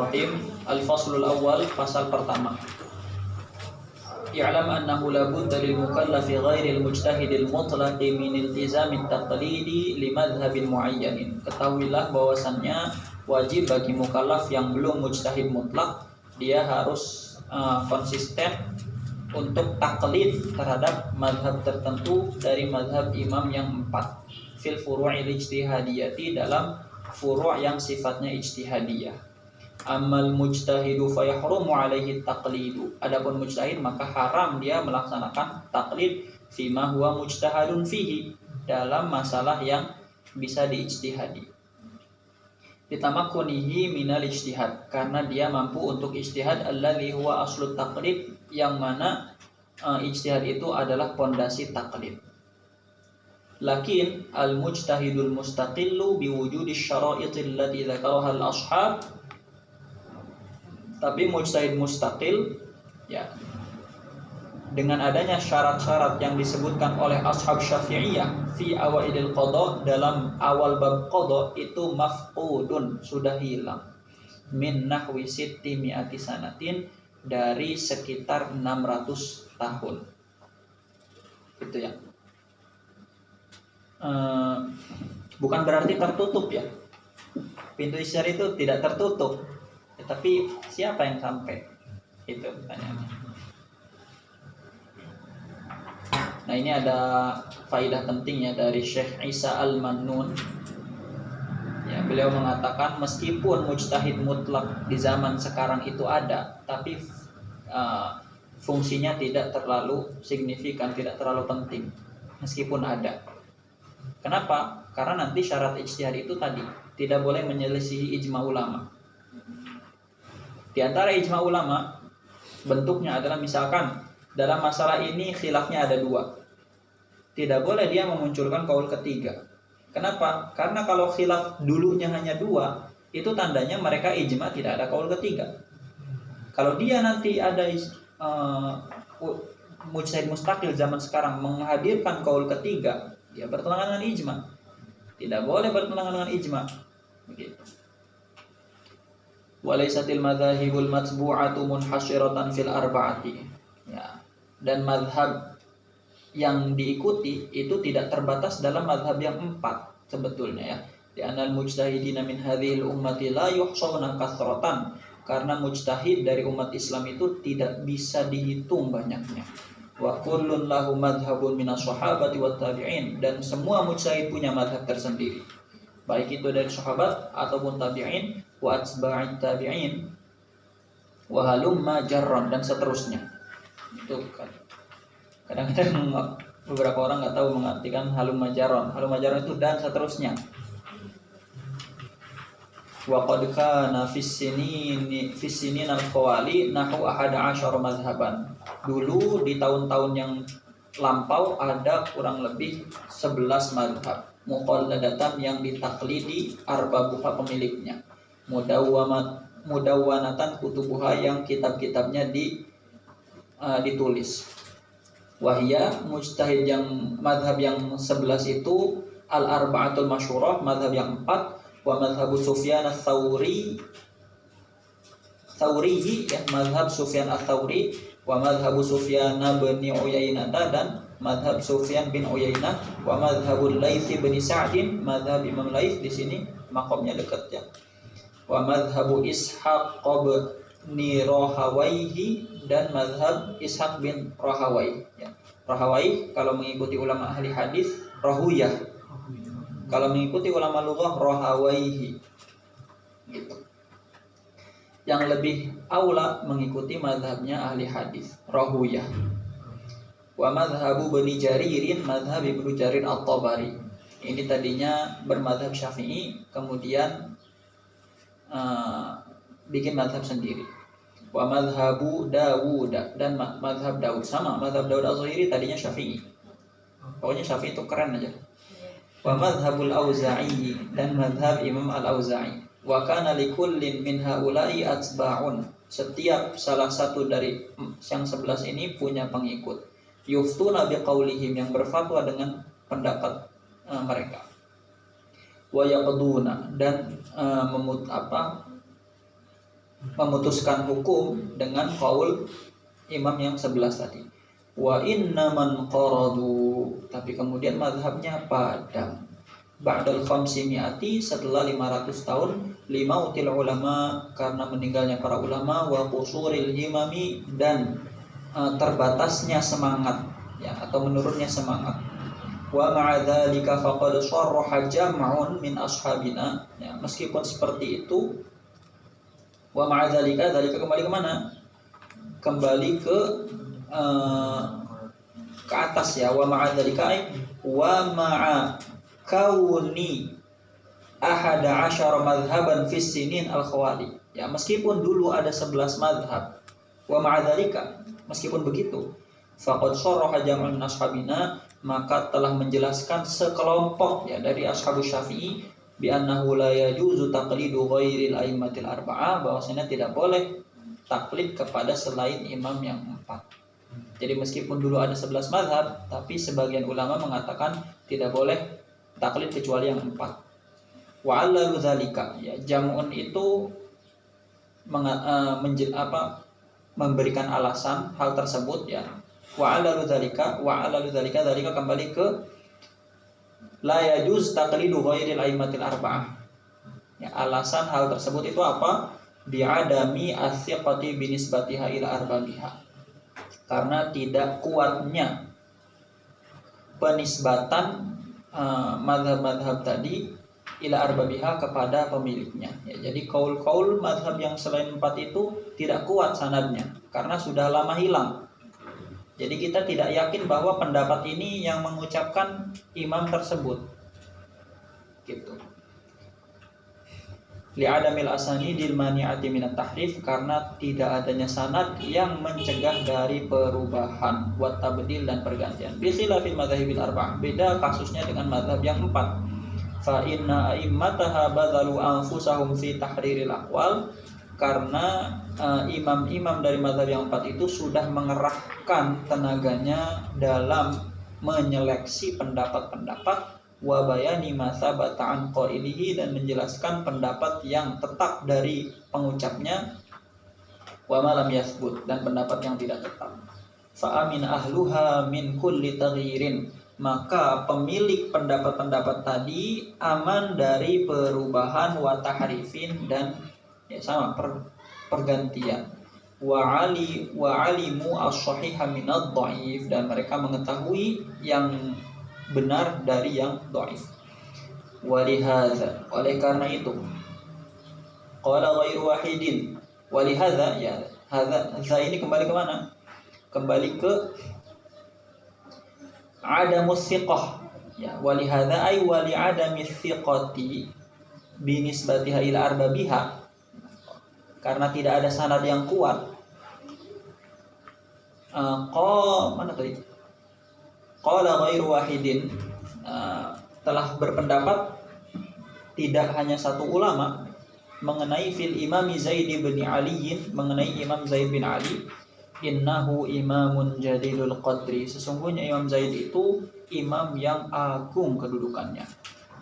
Bismillahirrahmanirrahim. Al-faslul awal, pasal pertama. I'lam annahu la budda lil mukallafi ghairil mujtahidil mutlaqi min iltizamit taqlidi li madhhabin muayyanin. Ketahuilah bahwasannya wajib bagi mukallaf yang belum mujtahid mutlak, dia harus konsisten untuk taklid terhadap madhab tertentu dari madhab imam yang 4 fil furu'il ijtihadiyati, dalam furu' yang sifatnya ijtihadiyah. Amal mujtahidu fayahrumu alaihi taqlidu. Adapun mujtahid maka haram dia melaksanakan taklid fima huwa mujtahadun fihi, dalam masalah yang bisa diijtihadi. Bitamakunihi minal ijtihad, karena dia mampu untuk ijtihad, alladzi huwa aslut taqlid, yang mana ijtihad itu adalah pondasi taklid. Lakin al-mujtahidul mustaqillu biwujudi syara'itil lati dzakaraha al-ashab. Tapi mujtahid mustaqil, ya, dengan adanya syarat-syarat yang disebutkan oleh ashab Syafi'iyah fi awailil qada, dalam awal bab qada, itu mafqudun, sudah hilang, min nahwi sitti mi'ati sanatin, dari sekitar 600 tahun. Itu ya. Bukan berarti tertutup ya. Pintu ijtihad itu tidak tertutup. Tapi siapa yang sampai? Itu pertanyaannya. Nah, ini ada faidah penting ya dari Syekh Isa Al-Mannun. Ya, beliau mengatakan meskipun mujtahid mutlak di zaman sekarang itu ada, tapi fungsinya tidak terlalu signifikan, tidak terlalu penting meskipun ada. Kenapa? Karena nanti syarat ijtihad itu tadi tidak boleh menyelisihi ijma ulama. Di antara ijma ulama bentuknya adalah misalkan dalam masalah ini khilafnya ada 2. Tidak boleh dia memunculkan kaul ketiga. Kenapa? Karena kalau khilaf dulunya hanya 2, itu tandanya mereka ijma, tidak ada kaul ketiga. Kalau dia nanti ada mujtahid mustaqil zaman sekarang menghadirkan kaul ketiga, dia bertentangan dengan ijma. Tidak boleh bertentangan dengan ijma. Begitu. Walaisatil madzahibul matbu'atu munhasyiratan fil arba'ati. Ya. Dan mazhab yang diikuti itu tidak terbatas dalam mazhab yang 4 sebetulnya ya. Di anal mujtahidina min hadhil ummati la yuhsawna kathratan, karena mujtahid dari umat Islam itu tidak bisa dihitung banyaknya. Wa kullun lahu madhhabun minas sahabati wat tabi'in, dan semua mujtahid punya madhab tersendiri, baik itu dari sahabat ataupun tabi'in, wa atba'it tabi'in, wa halumma jarran, dan seterusnya. Itu kan kadang-kadang beberapa orang nggak tahu mengartikan halumma jarran. Halumma jarran itu dan seterusnya. Wa qad kana fis sinin al-khawali nahu 11 mazhaban. Dulu di tahun-tahun yang lampau ada kurang lebih 11 mazhab muqalladatan yang ditaklidi arbabuha pemiliknya, mudawwanatan kutubuha yang kitab-kitabnya ditulis. Wahya mujtahid yang madhab yang 11 itu al-arba'atul masyhurah, madhab yang 4, wa madhabu Sufyan ats-Tsauri ya, madhab Sufyan ats-Tsauri, wa madhabu Sufyan bin Uyainah, dan madhab Sufyan bin Uyainah, wa madhabul Laits bin Sa'din, madhab Imam Laits, di sini maqamnya dekat ya, wa madhabu Ishaq bin Rahawayhi, dan madhab Ishaq bin Rahawai ya. Rahawai kalau mengikuti ulama ahli hadis Rahuyah, kalau mengikuti ulama lughah Rahawaihi gitu. Yang lebih aula mengikuti madhabnya ahli hadis Rahuyah. Wa madhabu Bani Jaririn, madhab Ibnu Jarir At-Tabari. Ini tadinya bermadhab Syafi'i, kemudian bikin madhab sendiri. Wa madhabu Dawud, dan madhab Daud, sama madhab Daud Az-Zahiri tadinya Syafi'i. Pokoknya Syafi'i itu keren aja. Wa madhabul Auza'i, dan madhab Imam Al-Auza'i. Wa kana likullin min haula'i atba'un. Setiap salah satu dari yang 11 ini punya pengikut. Yuftuna biqaulihim, yang berfatwa dengan pendapat mereka. Wa yaqduna, dan memutuskan hukum dengan qaul imam yang 11 tadi. Wa innaman qaradu, tapi kemudian mazhabnya padam. Ba'dal khamsimiati, setelah 500 tahun, limautil ulama, karena meninggalnya para ulama, wa qusuril himami, dan terbatasnya semangat, ya, atau menurunnya semangat. Wa ma'adzalika faqad sharraha jam'un min ashabina, ya, meskipun seperti itu, wa ma'adzalika, dzalika kembali ke mana? Kembali ke atas, ya. Wa ma'adzalika wa ma'a kauni ahada asyara madhaban fis sinin al-khawali, ya, meskipun dulu ada 11 madhab, wa ma'adzalika, meskipun begitu, faqad sharraha jam'un min ashabina, maka telah menjelaskan sekelompok, ya, dari ashabus syafi'i, bi annahu la yajuzu taqlidu ghairil a'immatil arba'ah, bahwasanya tidak boleh taklid kepada selain imam yang 4. Jadi meskipun dulu ada 11 madhab, tapi sebagian ulama mengatakan tidak boleh taklid kecuali yang 4. Wa 'allalu dzalika, ya, jam'un itu memberikan alasan hal tersebut, ya. Wa 'allalu dzalika dzalika kembali ke la yajuz taqlidu ghairil a'immatil arba'ah. Ya, alasan hal tersebut itu apa? Bi'adami as-siqati binisbatiha ila arbabiha. Karena tidak kuatnya penisbatan madhab-madhab tadi ila arbabiha, kepada pemiliknya, ya. Jadi kaul-kaul madhab yang selain 4 itu tidak kuat sanadnya karena sudah lama hilang. Jadi kita tidak yakin bahwa pendapat ini yang mengucapkan imam tersebut, gitu. Li'adamil asanidil mani'ati minat tahrif, karena tidak adanya sanad yang mencegah dari perubahan, wa tabdil, dan pergantian. Bi khilafil madzahibil arba'ah, beda kasusnya dengan mazhab yang 4. Fa inna a'immataha badzalu anfusahum fi tahriril aqwal, karena imam-imam dari mazhab yang 4 itu sudah mengerahkan tenaganya dalam menyeleksi pendapat-pendapat, wa bayani ma tsabata an qailihi, dan menjelaskan pendapat yang tetap dari pengucapnya, wa ma lam yathbut, dan pendapat yang tidak tetap. Fa amin ahluha min kulli taghyirin, maka pemilik pendapat-pendapat tadi aman dari perubahan, wa tahrifin, dan, ya, sama, pergantian. Wa alimu as-sahiha min ad-dhaif, dan mereka mengetahui yang benar dari yang dhaif. Walihadza, oleh karena itu, qala ghairu wahidin, walihadza, ya, hadza, za ini kembali ke mana? Kembali ke adamus thiqah, ya. Walihadza ay wali adamis thiqati binisbatiha ila arbabiha, karena tidak ada sanad yang kuat. Mana tadi? Qala ghairu wahidin, telah berpendapat tidak hanya satu ulama mengenai fil imami Zaid bin Ali, mengenai Imam Zaid bin Ali, innahu imamun jadilul qadri, sesungguhnya Imam Zaid itu imam yang agung kedudukannya,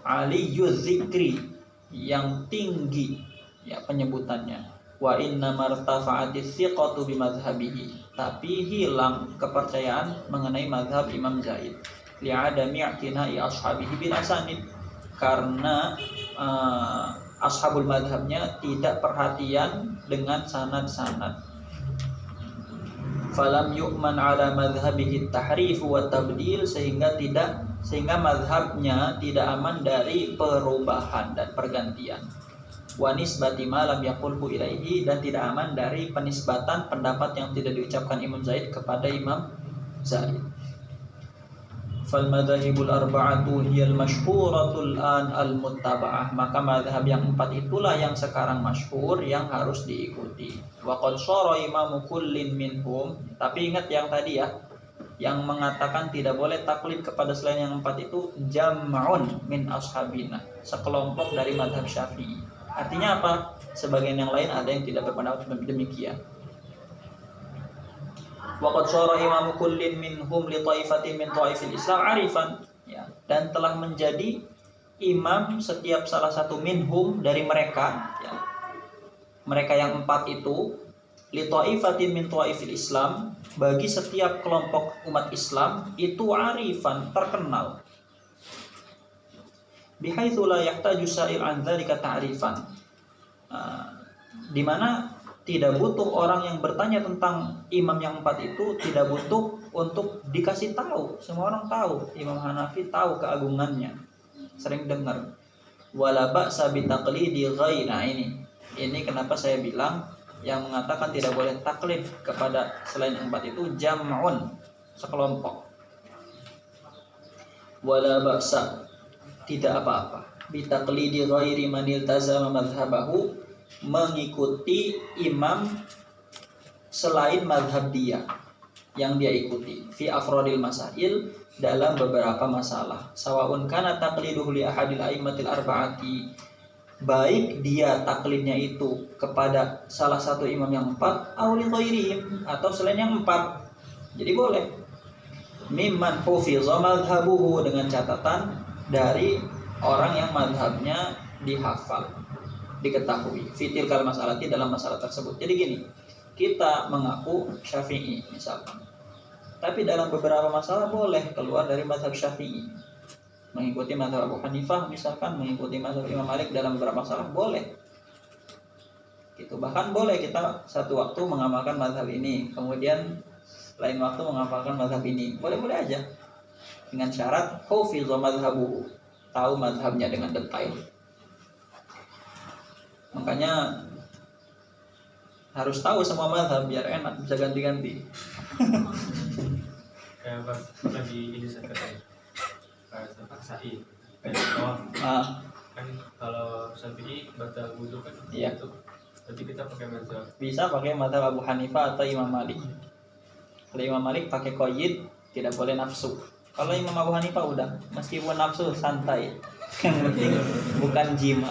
aliyuz zikri, yang tinggi, ya, penyebutannya, wa inna martafa'atis thiqatu bimadhhabihi, tapi hilang kepercayaan mengenai mazhab Imam Zaid, li'adami i'tina'i ashabihi bil asanid, karena ashabul madhabnya tidak perhatian dengan sanad-sanad. Falam yu'man ala madhhabihi tahrif wa tabdil, sehingga mazhabnya tidak aman dari perubahan dan pergantian. Wa nisbati ma lam yaqulhu ilaihi, dan tidak aman dari penisbatan pendapat yang tidak diucapkan Imam Zaid kepada Imam Zaid. Fal madzhabul arba'atu hiyal masyhuratul an al muttaba'ah, maka mazhab yang 4 itulah yang sekarang masyhur, yang harus diikuti. Wa qad shara imamu kullin minhum, tapi ingat yang tadi, ya, yang mengatakan tidak boleh taklid kepada selain yang 4 itu jam'un min ashabina, sekelompok dari mazhab Syafi'i. Artinya apa? Sebagian yang lain ada yang tidak berpendapat demikian. Waqad shara imamu kullin minhum li taifatin min taifil Islam arifan, ya, dan telah menjadi imam setiap salah satu minhum dari mereka, ya, mereka yang empat itu, li ta'ifatin min ta'ifil Islam, bagi setiap kelompok umat Islam itu arifan, terkenal, bihaitsu la yahtaju sa'il an dzalika ta'rifan, di mana tidak butuh orang yang bertanya tentang imam yang empat itu, tidak butuh untuk dikasih tahu. Semua orang tahu, Imam Hanafi tahu keagungannya, sering dengar. Wala ba'sa bi taqlidi ghairi. Nah, ini kenapa saya bilang yang mengatakan tidak boleh taklid kepada selain empat itu jam'un, sekelompok. Wala ba'sa, tidak apa-apa, bi taqlidi ghairi man iltazama madhhabahu, mengikuti imam selain madhab dia yang dia ikuti, fi afrodil masail, dalam beberapa masalah, sawaun kana taqliduhu li ahadil a'immatil arba'ati, baik dia taklidnya itu kepada salah satu imam yang empat, aw li ghairihim, atau selain yang empat. Jadi boleh. Mimman hufiza madhabuhu, dengan catatan dari orang yang madhabnya dihafal, diketahui, fitil kal masalati, dalam masalah tersebut. Jadi gini, kita mengaku Syafi'i misalkan, tapi dalam beberapa masalah boleh keluar dari mazhab Syafi'i, mengikuti mazhab Abu Hanifah misalkan, mengikuti mazhab Imam Malik dalam beberapa masalah boleh. Gitu. Bahkan boleh kita satu waktu mengamalkan mazhab ini, kemudian lain waktu mengamalkan mazhab ini, boleh-boleh aja, dengan syarat hufidha mazhabuhu, tahu mazhabnya dengan detail. Makanya harus tahu semua mazhab biar enak, bisa ganti-ganti. Kayak pas lagi ini saya kata sa'i kan kalau Syafi'i batal wudu kan, iya. Itu berarti kita pakai mazhab, Bisa pakai mazhab Abu Hanifah atau Imam Malik. Kalau Imam Malik pakai qayyid, tidak boleh nafsu. Kalau Imam Abu Hanifah udah, meskipun nafsu santai, yang penting bukan jima.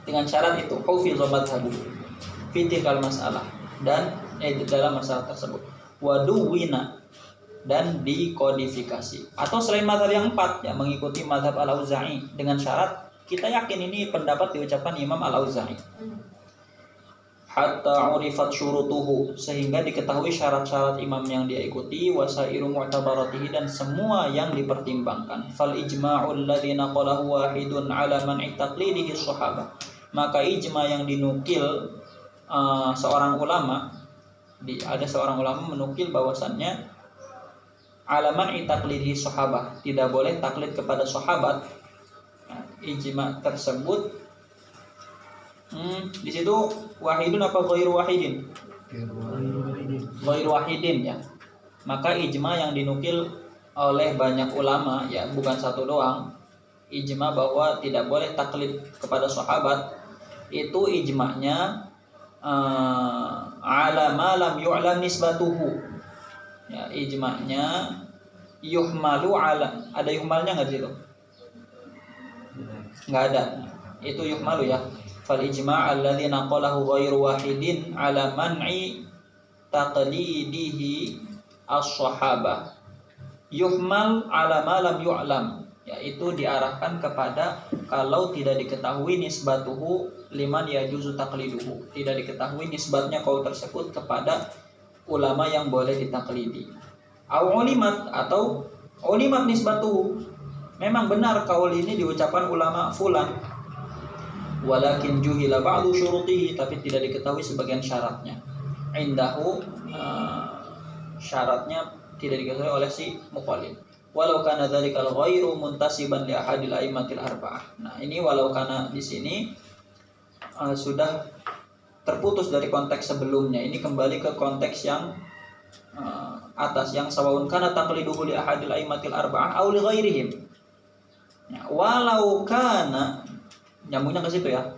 Dengan syarat itu, hufidha madhabu fi tilkal masalah, dan dalam masalah tersebut, waduwina, dan dikodifikasi. Atau selain mazhab yang empat, ya mengikuti mazhab Al-Auza'i, dengan syarat kita yakin ini pendapat diucapkan Imam Al-Auza'i. Hatta urifat syurutuhu, sehingga diketahui syarat-syarat imam yang dia ikuti, wasairu mu'tabaratihi, dan semua yang dipertimbangkan. Fal ijma'ul ladzi naqalahu wahidun ala man'i taqlidihi sahabah, maka ijma yang dinukil seorang ulama, ada seorang ulama menukil bahwasannya ala man'i taqlidihi sahabah, tidak boleh taklid kepada sahabat. Nah, ijma tersebut di situ wahidun apa ghairu wahidin? Ghairu wahidin, ya. Maka ijma yang dinukil oleh banyak ulama, ya bukan satu doang, ijma bahwa tidak boleh taklid kepada sahabat, itu ijma'nya ala ma lam yu'lam nisbatuhu. Ya, ijma'nya yuhmalu ala, ada yuhmalnya enggak di situ? Enggak ada. Itu yuhmalu, ya. Fal ijma' alladzi naqalahu ghairu wahidin ala man'i taqlidihi as-sahabah yuhmal ala ma lam yu'lam, yaitu diarahkan kepada kalau tidak diketahui nisbatuhu liman yajuzu taqliduhu, tidak diketahui nisbatnya kaul tersebut kepada ulama yang boleh ditaklidi. Au ulimat, atau ulimat nisbatuhu, memang benar kaul ini diucapkan ulama fulan, walakin juhila ba'du syurutihi, tapi tidak diketahui sebagian syaratnya. Indahu, syaratnya tidak diketahui oleh si muqallid. Walau kana dzalikal ghairu muntasiban li ahadil a'immatil arba'ah. Nah, ini walau kana di sini sudah terputus dari konteks sebelumnya. Ini kembali ke konteks yang atas, yang sawaun kana taqliduhu li ahadil a'immatil arba'ah aw li ghairihim. Ya, walau kana, nyambungnya ke situ, ya.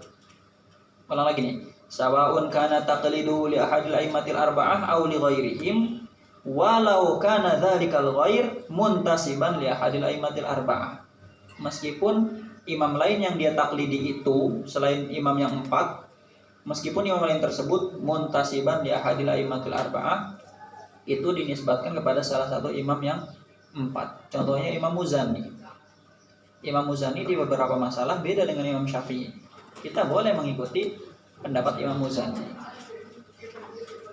Ulang lagi nih. Sawaun kana taqliduhu li ahadil a'immatil arba'ah aw li ghairihim, walau kana dzalikal ghair muntasiban li ahadil a'immatil arba'ah. Meskipun imam lain yang dia taklidi itu selain imam yang empat, meskipun imam lain tersebut muntasiban li ahadil a'immatil arba'ah, itu dinisbatkan kepada salah satu imam yang empat. Contohnya Imam Muzani. Imam Muzani di beberapa masalah beda dengan Imam Syafi'i. kita boleh mengikuti pendapat Imam Muzani.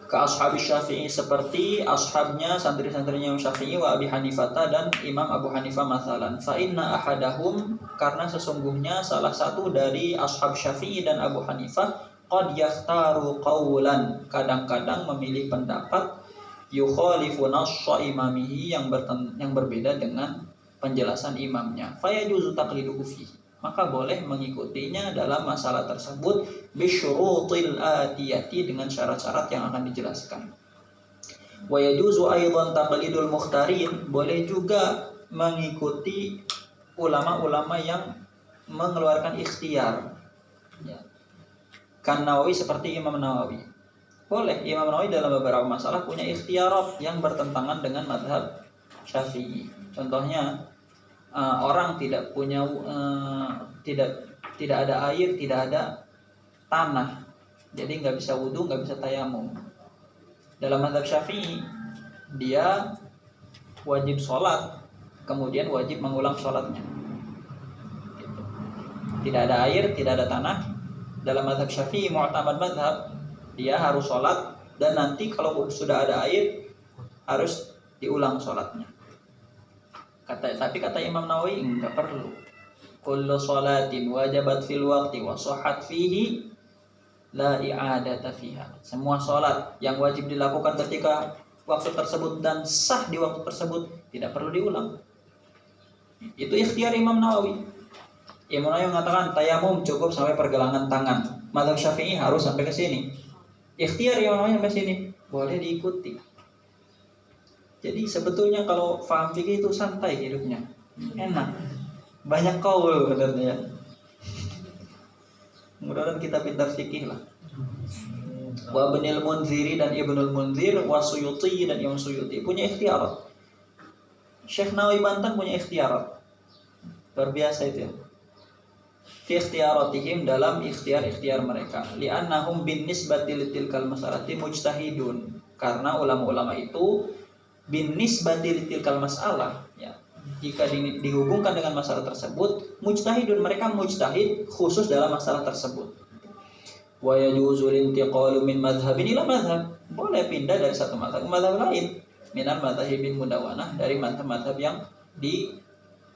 Ka ashab Syafi'i, seperti ashabnya santri-santrinya Imam Syafi'i wa Abi Hanifah dan Imam Abu Hanifah masalan. Fa inna ahadahum, karena sesungguhnya salah satu dari ashab Syafi'i dan Abu Hanifah qad yakhtaru qawlan, kadang-kadang memilih pendapat yukhalifu nassa imamihi, yang berbeda dengan penjelasan imamnya. Fa yajuzu taqliduhu fihi, maka boleh mengikutinya dalam masalah tersebut bisyurutil atiyati, dengan syarat-syarat yang akan dijelaskan. Wa yajuzu aidan taqlidul mukhtarin, boleh juga mengikuti ulama-ulama yang mengeluarkan ikhtiar, ya. Kan Nawawi, seperti Imam Nawawi. Boleh Imam Nawawi dalam beberapa masalah punya ikhtiarat yang bertentangan dengan mazhab Syafi'i. Contohnya, orang tidak punya tidak ada air, tidak ada tanah, jadi nggak bisa wudhu, nggak bisa tayamum. Dalam mazhab Syafi'i, dia wajib sholat, kemudian wajib mengulang sholatnya. Gitu. Tidak ada air, tidak ada tanah. Dalam mazhab Syafi'i, mu'tamad mazhab, dia harus sholat, dan nanti kalau sudah ada air harus diulang sholatnya. Tapi kata Imam Nawawi enggak perlu. Kullu sholatin wajabat fil waqti wa shahhat fihi la i'adata fiha. Semua sholat yang wajib dilakukan ketika waktu tersebut dan sah di waktu tersebut tidak perlu diulang. Itu ikhtiar Imam Nawawi. Imam Nawawi mengatakan tayamum cukup sampai pergelangan tangan. Mazhab Syafi'i harus sampai ke sini. Ikhtiar Imam Nawawi sampai sini, boleh diikuti. Jadi sebetulnya kalau paham fikih itu santai hidupnya, enak, banyak kaul sebenarnya. Mudah-mudahan kita pintar fikih lah. Wa Ibnul Munziri dan Ibnul Munzir, wa Suyuti dan Imam Suyuti punya ikhtiarat. Syekh Nawawi Banten punya ikhtiarat, luar biasa itu ya. Fi ikhtiaratihim, dalam ikhtiar mereka. Li'annahum bin nisbati litilkal masalati mujtahidun, karena ulama-ulama itu bin nisbati litilkal masalah, ya, jika dihubungkan dengan masalah tersebut, mujtahidun, mereka mujtahid khusus dalam masalah tersebut. Wa yajuzul intiqalu min madhhabin ila madhhab, boleh pindah dari satu mazhab ke mazhab lain. Minal madhhabin mudawanah, dari mazhab-mazhab yang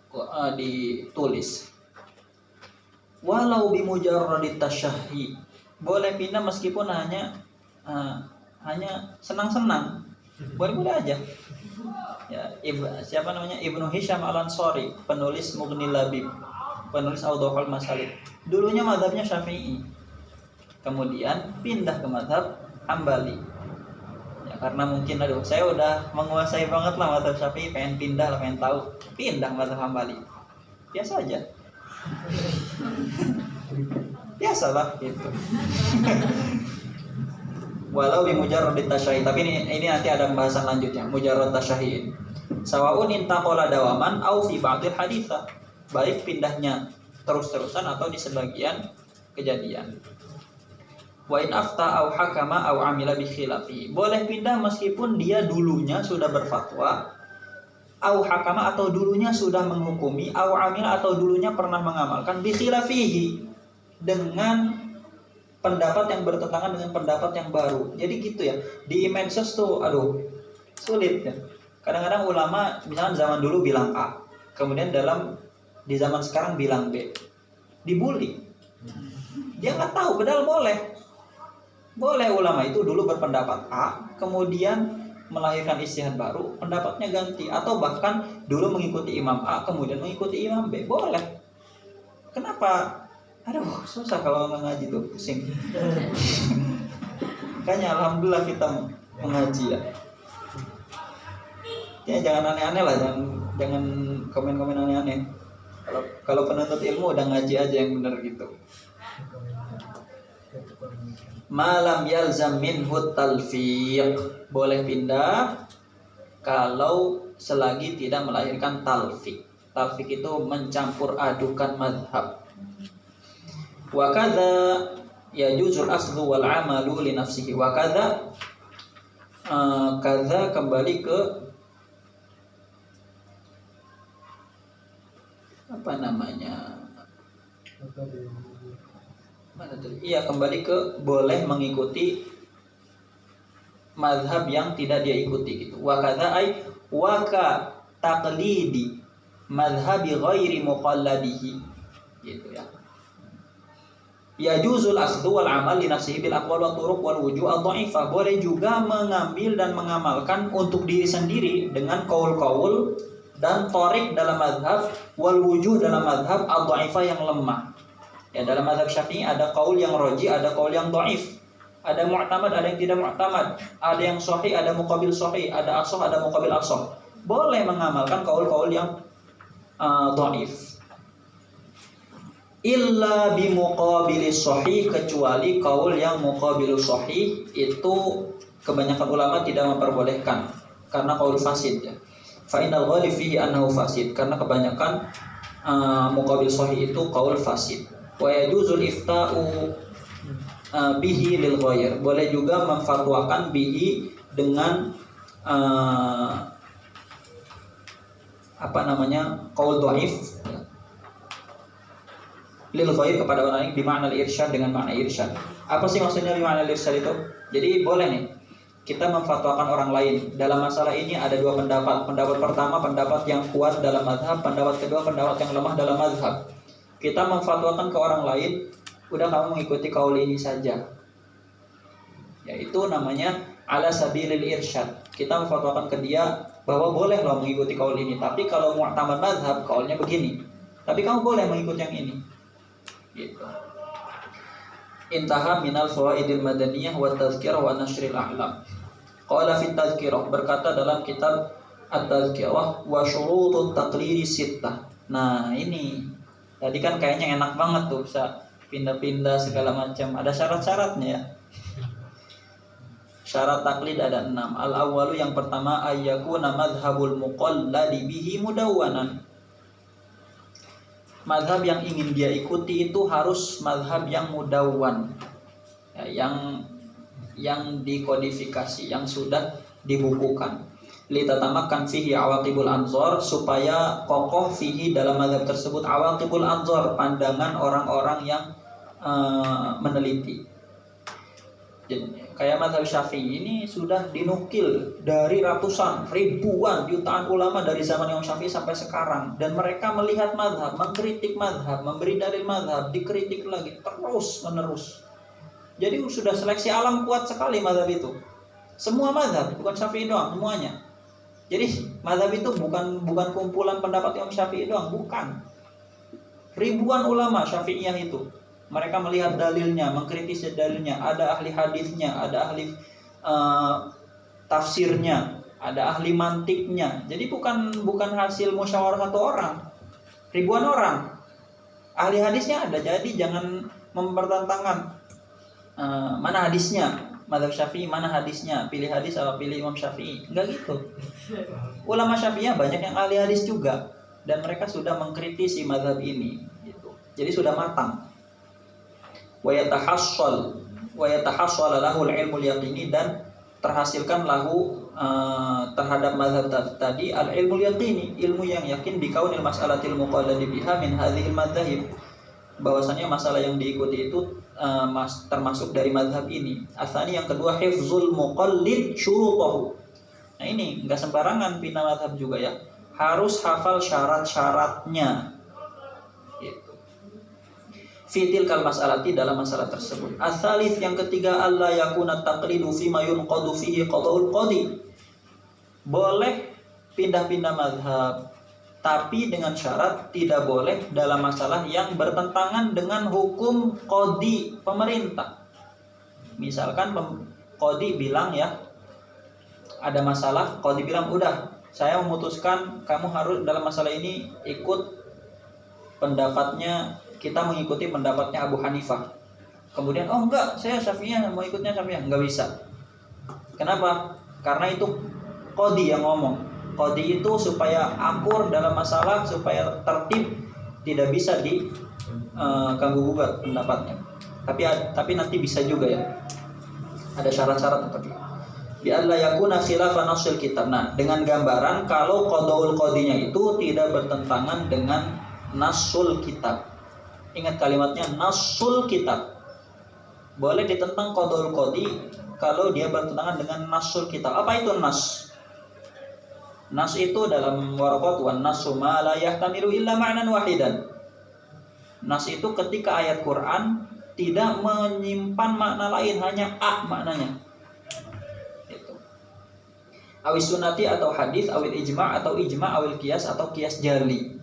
ditulis. Walau bimujarradit tasyahhi, boleh pindah meskipun hanya senang-senang. Boleh-boleh aja. Ya, siapa namanya? Ibnu Hisham Al-Ansari, penulis Mughnil Labib, penulis Awdahul Masalik. Dulunya mazhabnya Syafi'i. Kemudian pindah ke mazhab Hambali. Ya, karena mungkin saya udah menguasai banget lah mazhab Syafi'i, pengen pindah lah, pengen tahu. Pindah mazhab Hambali. Biasa aja. Biasalah gitu. Walau bi mujarradit tasyahhi, tapi ini nanti ada pembahasan lanjutnya, mujarrad tasyahhi. Sawaun intaqala dawaman au fi ba'dil haditsa, baik pindahnya terus-terusan atau di sebagian kejadian. Wa in afta au hakama au amila bi khilafi, boleh pindah meskipun dia dulunya sudah berfatwa, au hakama atau dulunya sudah menghukumi, au amila atau dulunya pernah mengamalkan, bi khilafihi, dengan pendapat yang bertentangan dengan pendapat yang baru. Jadi gitu ya. Di Mensos tuh sulit ya. Kadang-kadang ulama misalnya zaman dulu bilang A, kemudian di zaman sekarang bilang B. Dibully. Dia nggak tahu, padahal boleh. Boleh ulama itu dulu berpendapat A, kemudian melahirkan ijtihad baru, pendapatnya ganti, atau bahkan dulu mengikuti Imam A, kemudian mengikuti Imam B. Boleh. Kenapa? Aduh, susah kalau ngaji tuh, pusing. Makanya alhamdulillah kita mengaji ya. Ya jangan aneh-aneh lah, jangan komen-komen aneh-aneh. Kalau penuntut ilmu udah ngaji aja yang benar gitu. Malam yalzam minhu talfiq, boleh pindah kalau selagi tidak melahirkan talfiq. Talfiq itu mencampur adukan mazhab. Wa kadza yajuzul akhdhu wal 'amalu li nafsihi. Wa kadza kadza kembali ke apa namanya? Mana tuh? Iya, kembali ke boleh mengikuti mazhab yang tidak dia ikuti gitu. Wa kadza ay wa ka taqlidi mazhabi ghairi muqalladihi gitu ya. Yajuzul akhdhu wal amal li nafsihi bil aqwal wa turuq wal wujuh ad-dha'ifah. Boleh juga mengambil dan mengamalkan untuk diri sendiri dengan kaul-kaul dan torik dalam mazhab wal wujuh dalam mazhab ad-dha'ifah yang lemah. Ya, dalam mazhab Syafi'i ada kaul yang roji, ada kaul yang dhaif. Ada mu'tamad, ada yang tidak mu'tamad. Ada yang sahih, ada muqabil sahih, ada ashah, ada muqabil ashah. Boleh mengamalkan kaul-kaul yang dhaif. Illa bi muqabilis sahih, kecuali kaul yang muqabilus sahih itu kebanyakan ulama tidak memperbolehkan karena kaul fasid ya. Fa innal ghalib fihi annahu fasid, karena kebanyakan muqabil sahih itu kaul fasid. Wa yajuzul ifta'u bihi lil ghair. Boleh juga memfatwakan bihi dengan qaul dhaif lil ghair kepada orang lain bimakna irsyad, dengan makna irsyad. Apa sih maksudnya bimakna irsyad itu? Jadi boleh nih kita memfatwakan orang lain dalam masalah ini. Ada dua pendapat. Pendapat pertama pendapat yang kuat dalam mazhab, pendapat kedua pendapat yang lemah dalam mazhab. Kita memfatwakan ke orang lain, udah kamu mengikuti kaul ini saja. Yaitu namanya ala sabilil irsyad. Kita memfatwakan ke dia bahwa boleh loh mengikuti kaul ini, tapi kalau mu'tamad mazhab kaulnya begini. Tapi kamu boleh mengikuti yang ini. Gitu. Intaha minal fawaidil madaniyah wa tazkirah wa nashril a'lam. Qala fit tazkirah, berkata dalam kitab at-tazkirah, wa syurutut taqlidi sittah. Nah, ini tadi kan kayaknya enak banget tuh, bisa pindah-pindah segala macam. Ada syarat-syaratnya ya. Syarat taklid ada 6. Al-awwalu, yang pertama, ayyakuna madhabul muqalladi bihi mudawwanan. Madhab yang ingin dia ikuti itu harus madhab yang mudawwan ya, yang dikodifikasi, yang sudah dibukukan. Litatamakan fihi awaqibul anzar, supaya kokoh fihi dalam mazhab tersebut awaqibul anzar, pandangan orang-orang yang meneliti. Jadi, kayak mazhab Syafi'i ini sudah dinukil dari ratusan, ribuan, jutaan ulama dari zaman Imam Syafi'i sampai sekarang, dan mereka melihat mazhab, mengkritik mazhab, memberi dalil mazhab, dikritik lagi terus menerus. Jadi sudah seleksi alam kuat sekali mazhab itu. Semua mazhab, bukan Syafi'i doang, semuanya. Jadi mazhab itu bukan kumpulan pendapat Imam Syafi'i doang, bukan. Ribuan ulama Syafi'iyah itu, mereka melihat dalilnya, mengkritis dalilnya, ada ahli hadisnya, ada ahli tafsirnya, ada ahli mantiknya. Jadi bukan hasil musyawarah satu orang, ribuan orang. Ahli hadisnya ada, jadi jangan mempertentangkan mana hadisnya. Mazhab Syafi'i mana hadisnya, pilih hadis atau pilih Imam Syafi'i, enggak gitu. Ulama Syafi'iyah banyak yang ahli hadis juga, dan mereka sudah mengkritisi mazhab ini gitu. Jadi sudah matang. Wa yatahassal lahu al-ilmul yaqini, dan terhasilkan lahu terhadap mazhab tadi al-ilmul yaqini, ilmu yang yakin, bikaunil mas'alatil muqalladi biha min hadhil madzahib, bahwasanya masalah yang diikuti itu termasuk dari mazhab ini. Asani, yang kedua, hifzul muqallid syurutahu. Nah, ini enggak sembarangan pindah mazhab juga ya, harus hafal syarat-syaratnya gitu. Fitil kal mas'alati, dalam masalah tersebut. Asalis, yang ketiga, alla yakuna taqlidu fi ma yunqadu fihi qadaul qadi. Boleh pindah-pindah mazhab, tapi dengan syarat tidak boleh dalam masalah yang bertentangan dengan hukum qadi, pemerintah. Misalkan qadi bilang ya, ada masalah, qadi bilang udah, saya memutuskan kamu harus dalam masalah ini ikut pendapatnya, kita mengikuti pendapatnya Abu Hanifah. Kemudian, oh enggak, saya Syafi'iyah, mau ikutnya Syafi'iyah. Enggak bisa. Kenapa? Karena itu qadi yang ngomong. Qadi itu supaya akur dalam masalah, supaya tertib, tidak bisa diganggu gugat pendapatnya. Tapi nanti bisa juga ya. Ada syarat-syarat tapi. Bi alla yakuna khilafa nasil kitab. Nah, dengan gambaran kalau qadaul qadinya itu tidak bertentangan dengan nasul kitab. Ingat kalimatnya, nasul kitab. boleh ditentang qadul qadi kalau dia bertentangan dengan nasul kitab. Apa itu nas? Nas itu dalam waraqat wan nasu ma la yahtamilu illa ma'nan wahidan. Nas itu ketika ayat Quran tidak menyimpan makna lain, hanya maknanya. Itu. Awis sunnati atau hadis, awil ijma' atau ijma', awil qiyas atau qiyas jali.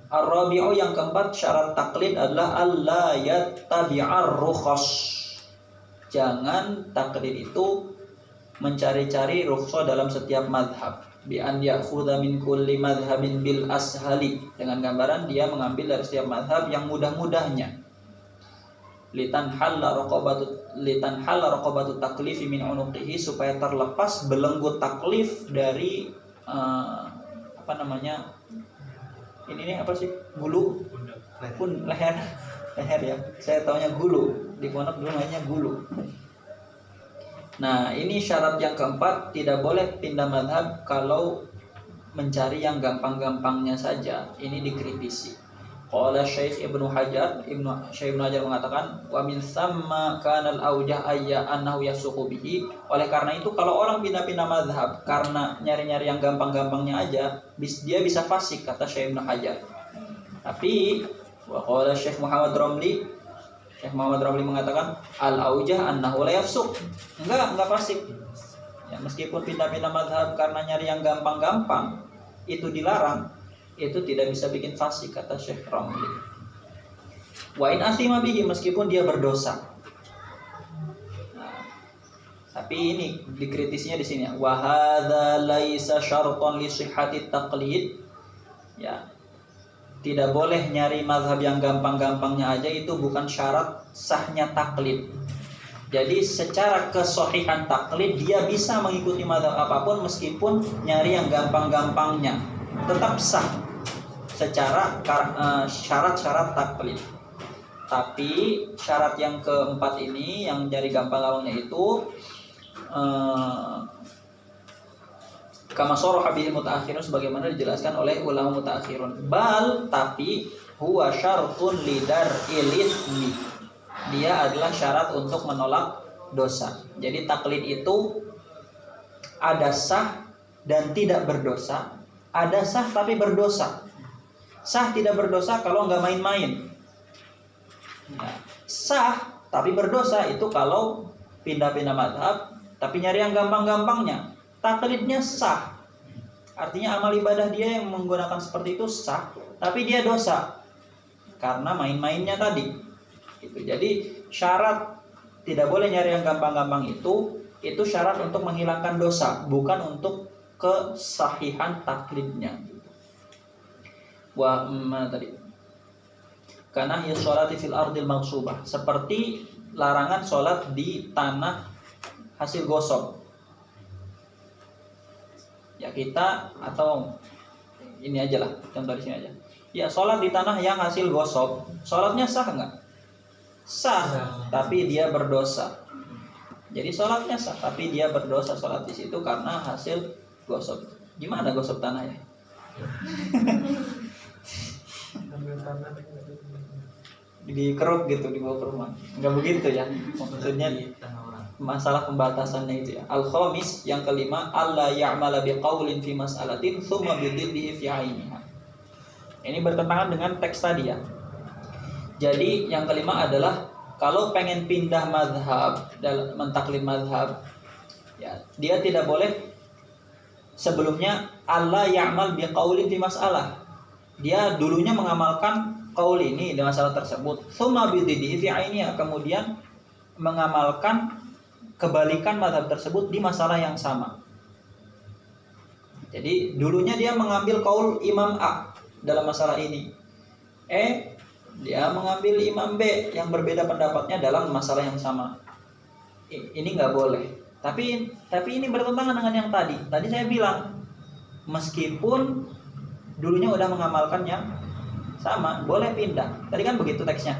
Ar-rabi'u yang keempat syarat taklid adalah alla yattabi'ar rukhas. Jangan taklid itu mencari-cari rukhsah dalam setiap madhab. Bi an ya'khudha min kulli madhhabin bil ashali. Dengan gambaran dia mengambil dari setiap madhab yang mudah-mudahnya. Litanhalla raqabatu taklifi min unuqihi, supaya terlepas belenggu taklif dari apa namanya? Ini apa sih? Gulu. Pun leher ya. Saya taunya gulu. Di pondok dulu namanya gulu. Nah, ini syarat yang keempat, tidak boleh pindah madhab kalau mencari yang gampang-gampangnya saja. Ini dikritisi. Qala Syekh Ibnu Hajar mengatakan, wa min thamma kana al-aujah ayya annahu yasuqu bihi. Oleh karena itu kalau orang pindah-pindah madhab karena nyari-nyari yang gampang-gampangnya aja, dia bisa fasik, kata Syekh Ibnu Hajar. Tapi wa qala Syekh Muhammad Ramli mengatakan al-aujah annahu la yafsuq. Enggak fasik. Ya, meskipun pindah-pindah madhab karena nyari yang gampang-gampang itu dilarang, itu tidak bisa bikin fasik, kata Syekh Ramli. Wa in athima bihi, meskipun dia berdosa. Nah, tapi ini dikritisnya di sini. Wa hadza laisa syarton li sihhati taqlid. Ya. Tidak boleh nyari mazhab yang gampang-gampangnya aja, itu bukan syarat sahnya taklid. Jadi secara kesohihan taklid dia bisa mengikuti mazhab apapun meskipun nyari yang gampang-gampangnya, tetap sah secara syarat-syarat taklid. Tapi syarat yang keempat ini yang dari gampang-gampangnya itu kama saraha bihi mutaakhirun, sebagaimana dijelaskan oleh ulama mutaakhirun. Bal, tapi huwa syartun lidar ilithmi, dia adalah syarat untuk menolak dosa. Jadi taklid itu ada sah dan tidak berdosa, ada sah tapi berdosa. Sah tidak berdosa kalau nggak main-main. Nah, sah tapi berdosa itu kalau pindah-pindah madhab tapi nyari yang gampang-gampangnya. Taklidnya sah, artinya amal ibadah dia yang menggunakan seperti itu sah, tapi dia dosa karena main-mainnya tadi. Gitu. Jadi syarat tidak boleh nyari yang gampang-gampang itu syarat untuk menghilangkan dosa, bukan untuk kesahihan taklidnya. Wa tadi karena ya sholati fil ardil maghsubah, seperti larangan sholat di tanah hasil gosok. Ya kita, atau ini aja lah, contoh di sini aja. Ya sholat di tanah yang hasil gosok, sholatnya sah nggak? Sah, tapi dia berdosa. Jadi sholatnya sah, tapi dia berdosa sholat di situ karena hasil gosok. Gimana gosok tanahnya? Dikeruk gitu, dibawa ke rumah. Nggak begitu ya? Maksudnya masalah pembatasannya itu ya. Al-khamis, yang kelima, alla ya'mala biqaulin fi mas'alatin thumma bididdihi fi 'ainiha. Ini bertentangan dengan teks tadi ya. Jadi yang kelima adalah kalau pengen pindah madhab, mentaklid madhab, ya, dia tidak boleh sebelumnya alla ya'mal biqaulin fi mas'alah. Dia dulunya mengamalkan qaul ini di masalah tersebut, thumma bididdihi fi 'ainiha, kemudian mengamalkan kebalikan madhab tersebut di masalah yang sama. Jadi dulunya dia mengambil qaul Imam A dalam masalah ini, dia mengambil Imam B yang berbeda pendapatnya dalam masalah yang sama. Ini nggak boleh. Tapi ini bertentangan dengan yang tadi. Tadi saya bilang meskipun dulunya udah mengamalkan yang sama, boleh pindah. Tadi kan begitu teksnya.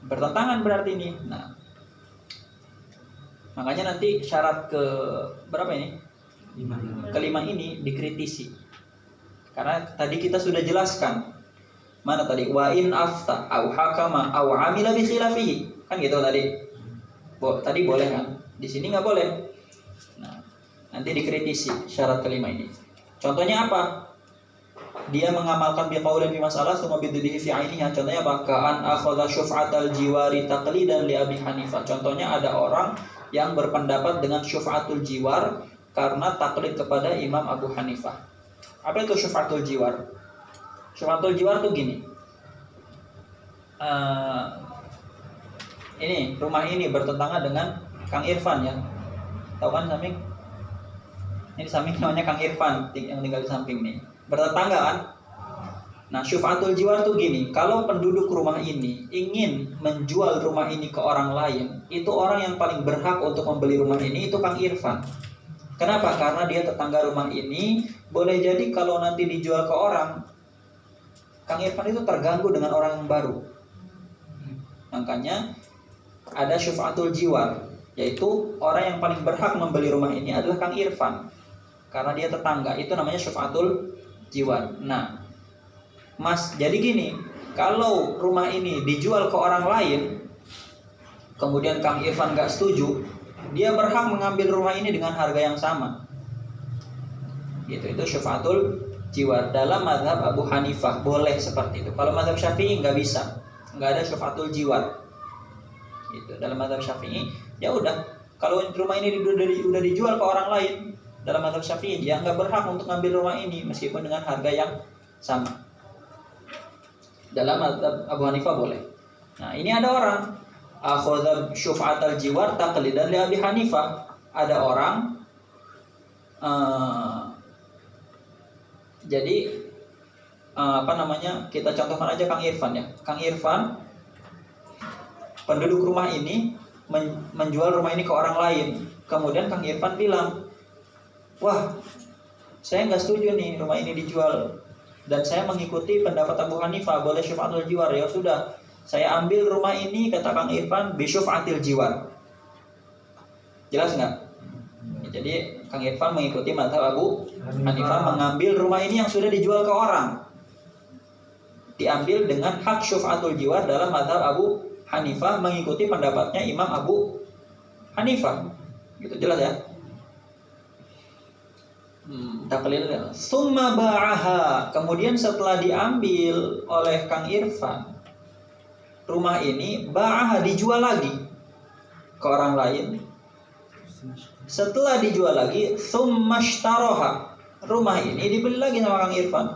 Bertentangan berarti ini. Nah, makanya nanti syarat ke berapa ini? Kelima ini dikritisi. Karena tadi kita sudah jelaskan Mana tadi? Wa in afta au hakama au amila bi khilafihi. Kan gitu tadi. Tadi boleh kan? Di sini nggak boleh. Nah, nanti dikritisi syarat kelima ini. Contohnya apa? Dia mengamalkan biqaulin fi masalah tsumma biddihi fi ainiha. Contohnya apa? Ka'an akhadha syuf'atal jiwari taqlidan li Abi Hanifah. Contohnya ada orang yang berpendapat dengan syuf'atul jiwar karena taklid kepada Imam Abu Hanifah. Apa itu syuf'atul jiwar? Syuf'atul jiwar tuh gini. Ini rumah ini bertentangan dengan Kang Irfan ya. Tahu kan samping? Ini samping namanya Kang Irfan yang tinggal di samping nih. Bertetangga kan? Nah, syuf'atul jiwar tuh gini, kalau penduduk rumah ini ingin menjual rumah ini ke orang lain, itu orang yang paling berhak untuk membeli rumah ini itu Kang Irfan. Kenapa? Karena dia tetangga rumah ini. Boleh jadi kalau nanti dijual ke orang, Kang Irfan itu terganggu dengan orang yang baru. Makanya ada syuf'atul jiwar, yaitu orang yang paling berhak membeli rumah ini adalah Kang Irfan, karena dia tetangga. Itu namanya syuf'atul jiwar. Nah, Mas, jadi gini, kalau rumah ini dijual ke orang lain, kemudian Kang Irfan gak setuju, dia berhak mengambil rumah ini dengan harga yang sama. Gitu, itu syuf'atul jiwar. Dalam mazhab Abu Hanifah boleh seperti itu. Kalau mazhab Syafi'i nggak bisa, nggak ada syuf'atul jiwar. Gitu. Dalam mazhab Syafi'i, ya udah, kalau rumah ini udah dijual ke orang lain, dalam mazhab Syafi'i dia nggak berhak untuk ngambil rumah ini meskipun dengan harga yang sama. Dalam mazhab Abu Hanifah boleh. Nah, ini ada orang akhadha syuf'atal jiwar taqlidan li Abi Hanifah. Ada orang jadi kita contohkan aja Kang Irfan ya. Kang Irfan, penduduk rumah ini menjual rumah ini ke orang lain. Kemudian Kang Irfan bilang, wah, saya nggak setuju nih rumah ini dijual, dan saya mengikuti pendapat Abu Hanifah, boleh syuf'atul jiwar. Ya sudah, saya ambil rumah ini, kata Kang Irfan, bi syuf'atil jiwar. Jelas nggak? Jadi Kang Irfan mengikuti mazhab Abu Hanifah, mengambil rumah ini yang sudah dijual ke orang, diambil dengan hak syuf'atul jiwar dalam mazhab Abu Hanifah, mengikuti pendapatnya Imam Abu Hanifah. Gitu, jelas ya? Taklil. Summa ba'aha. Kemudian setelah diambil oleh Kang Irfan, rumah ini ba'aha, dijual lagi ke orang lain. Setelah dijual lagi, tsummashtaraha, rumah ini dibeli lagi sama Kang Irfan.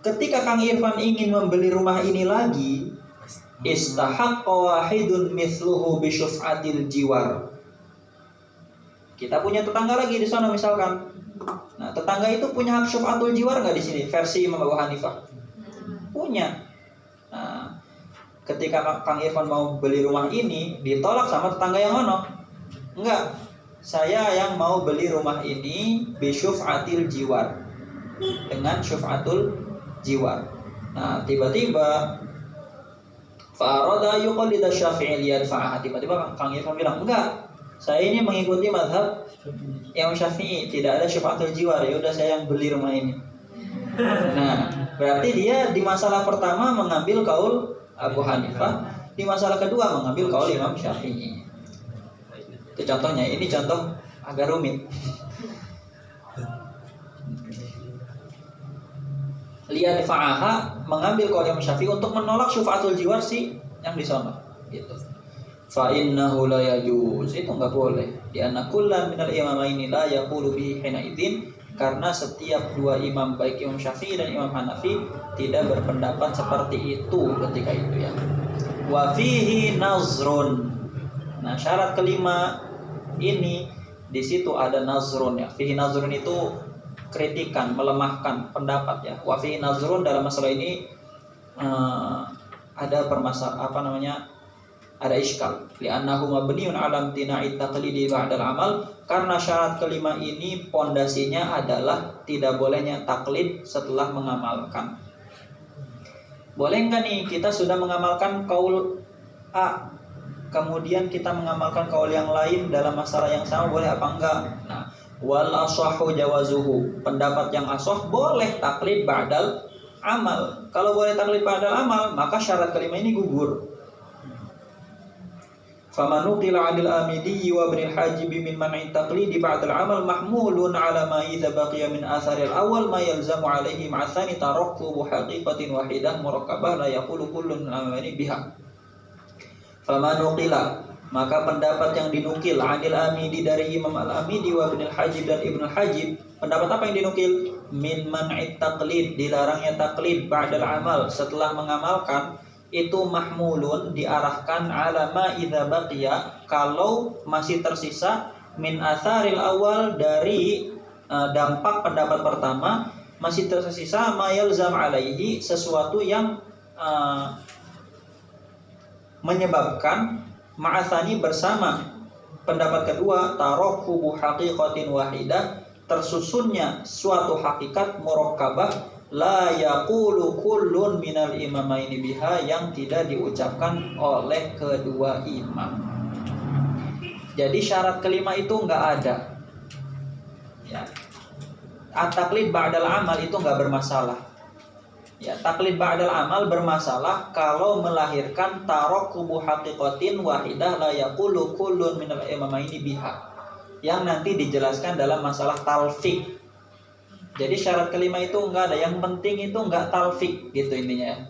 Ketika Kang Irfan ingin membeli rumah ini lagi, istahaqqa wahidun mithluhu bi syuf'atil jiwar. Kita punya tetangga lagi di sana misalkan. Nah, tetangga itu punya hak syuf'atul jiwar nggak di sini? Versi Imam Abu Hanifah punya. Nah, ketika Kang Irfan mau beli rumah ini, ditolak sama tetangga yang mana? Enggak, saya yang mau beli rumah ini bi syuf'atil jiwar, dengan syuf'atul jiwar. Nah, tiba-tiba fa'arada yuqallid asy-Syafi'i liyadfa'aha. Tiba-tiba Kang Irfan bilang, enggak, saya ini mengikuti mazhab Imam Syafi'i, tidak ada syuf'atul jiwar. Ya udah, saya yang beli rumah ini. Nah, berarti dia di masalah pertama mengambil kaul Abu Hanifah, di masalah kedua mengambil kaul Imam Syafi'i. Itu contohnya. Ini contoh agak rumit. Lihat fa'aha, mengambil kaul Imam Syafi'i untuk menolak syuf'atul jiwar si yang disono. Gitu. Fa innahu la yajuz, itu enggak boleh. Di anna kullam minal imamaini la yaqulu bihi hina idzin, karena setiap dua imam, baik Imam Syafi'i dan Imam Hanafi, tidak berpendapat seperti itu ketika itu ya. Wa fihi nazrun. Nah, syarat kelima ini di situ ada nazrun ya. Fihi nazrun itu kritikan, melemahkan pendapat ya. Wa fihi nazrun, dalam masalah ini ada permasalahan, ada iskal. Li'annahu mabniun 'ala imtina'i taqlidi ba'dal amal, karena syarat kelima ini pondasinya adalah tidak bolehnya taklid setelah mengamalkan. Boleh enggak nih kita sudah mengamalkan kaul A, kemudian kita mengamalkan kaul yang lain dalam masalah yang sama, boleh apa enggak? Nah, wal ashahhu jawazuhu, pendapat yang ashah boleh taklid ba'dal amal. Kalau boleh taklid ba'dal amal, maka syarat kelima ini gugur. Faman nuqila 'anil Amidi wa Ibnil Hajib min man'i taqlidi ba'dal amal mahmulun 'ala ma idza baqiya min atharil awal ma yalzamu 'alaihi ma'athani tarakkubu haqiqatin wahidah murakkabah la yaqulu kullun min amani biha. Faman nuqila, maka pendapat yang dinukil 'anil Amidi dari Imam Al-Amidi wa Ibnil Hajib dan Ibnul Hajib, pendapat apa yang dinukil? Min man'i taqlid, dilarangnya taklid ba'dal amal, setelah mengamalkan, itu mahmulun, diarahkan ala ma idza baqiya, kalau masih tersisa min atharil awal, dari dampak pendapat pertama, masih tersisa ma yalzam alaihi, sesuatu yang menyebabkan ma'athani, bersama pendapat kedua, tarakkubu haqiqatin wahidah, tersusunnya suatu hakikat murakkabah, la yaqulu kullun minal imamaini biha, yang tidak diucapkan oleh kedua imam. Jadi syarat kelima itu enggak ada. Ya. At-taqlid ba'dal amal itu enggak bermasalah. Ya, taklid ba'dal amal bermasalah kalau melahirkan tarakkubu haqiqatin wahidah la yaqulu kullun minal imamaini biha, yang nanti dijelaskan dalam masalah talfiq. Jadi syarat kelima itu enggak ada, yang penting itu enggak talfiq gitu intinya.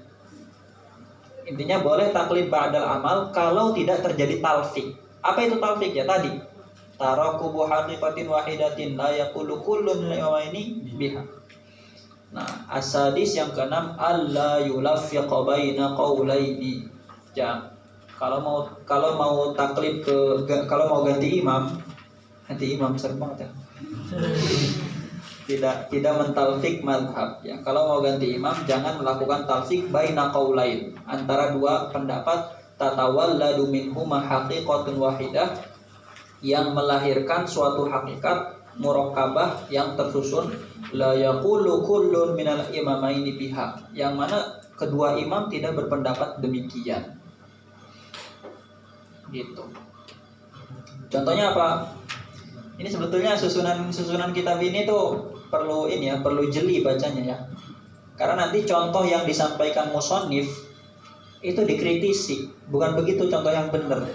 Intinya boleh taklid ba'dal amal kalau tidak terjadi talfiq. Apa itu talfiq ya tadi? Tarakkubu haqiqatin wahidatin la yaqulu kullun min ini biha. Nah, as-sadis yang keenam, alla yulaffiqa baina qaulaini. Jangan, kalau mau taklid kalau mau ganti imam sering banget ya. Tidak mentalfik madhab ya. Kalau mau ganti imam jangan melakukan talfik baina qaulain, antara dua pendapat, tatawalladu minhuma haqiqatun wahidah, yang melahirkan suatu hakikat murakkabah yang tersusun, la yaqulu kullun minal imamaini biha, yang mana kedua imam tidak berpendapat demikian. Gitu. Contohnya apa? Ini sebetulnya susunan kitab ini tuh perlu jeli bacanya ya. Karena nanti contoh yang disampaikan musannif itu dikritisi, bukan begitu contoh yang benar.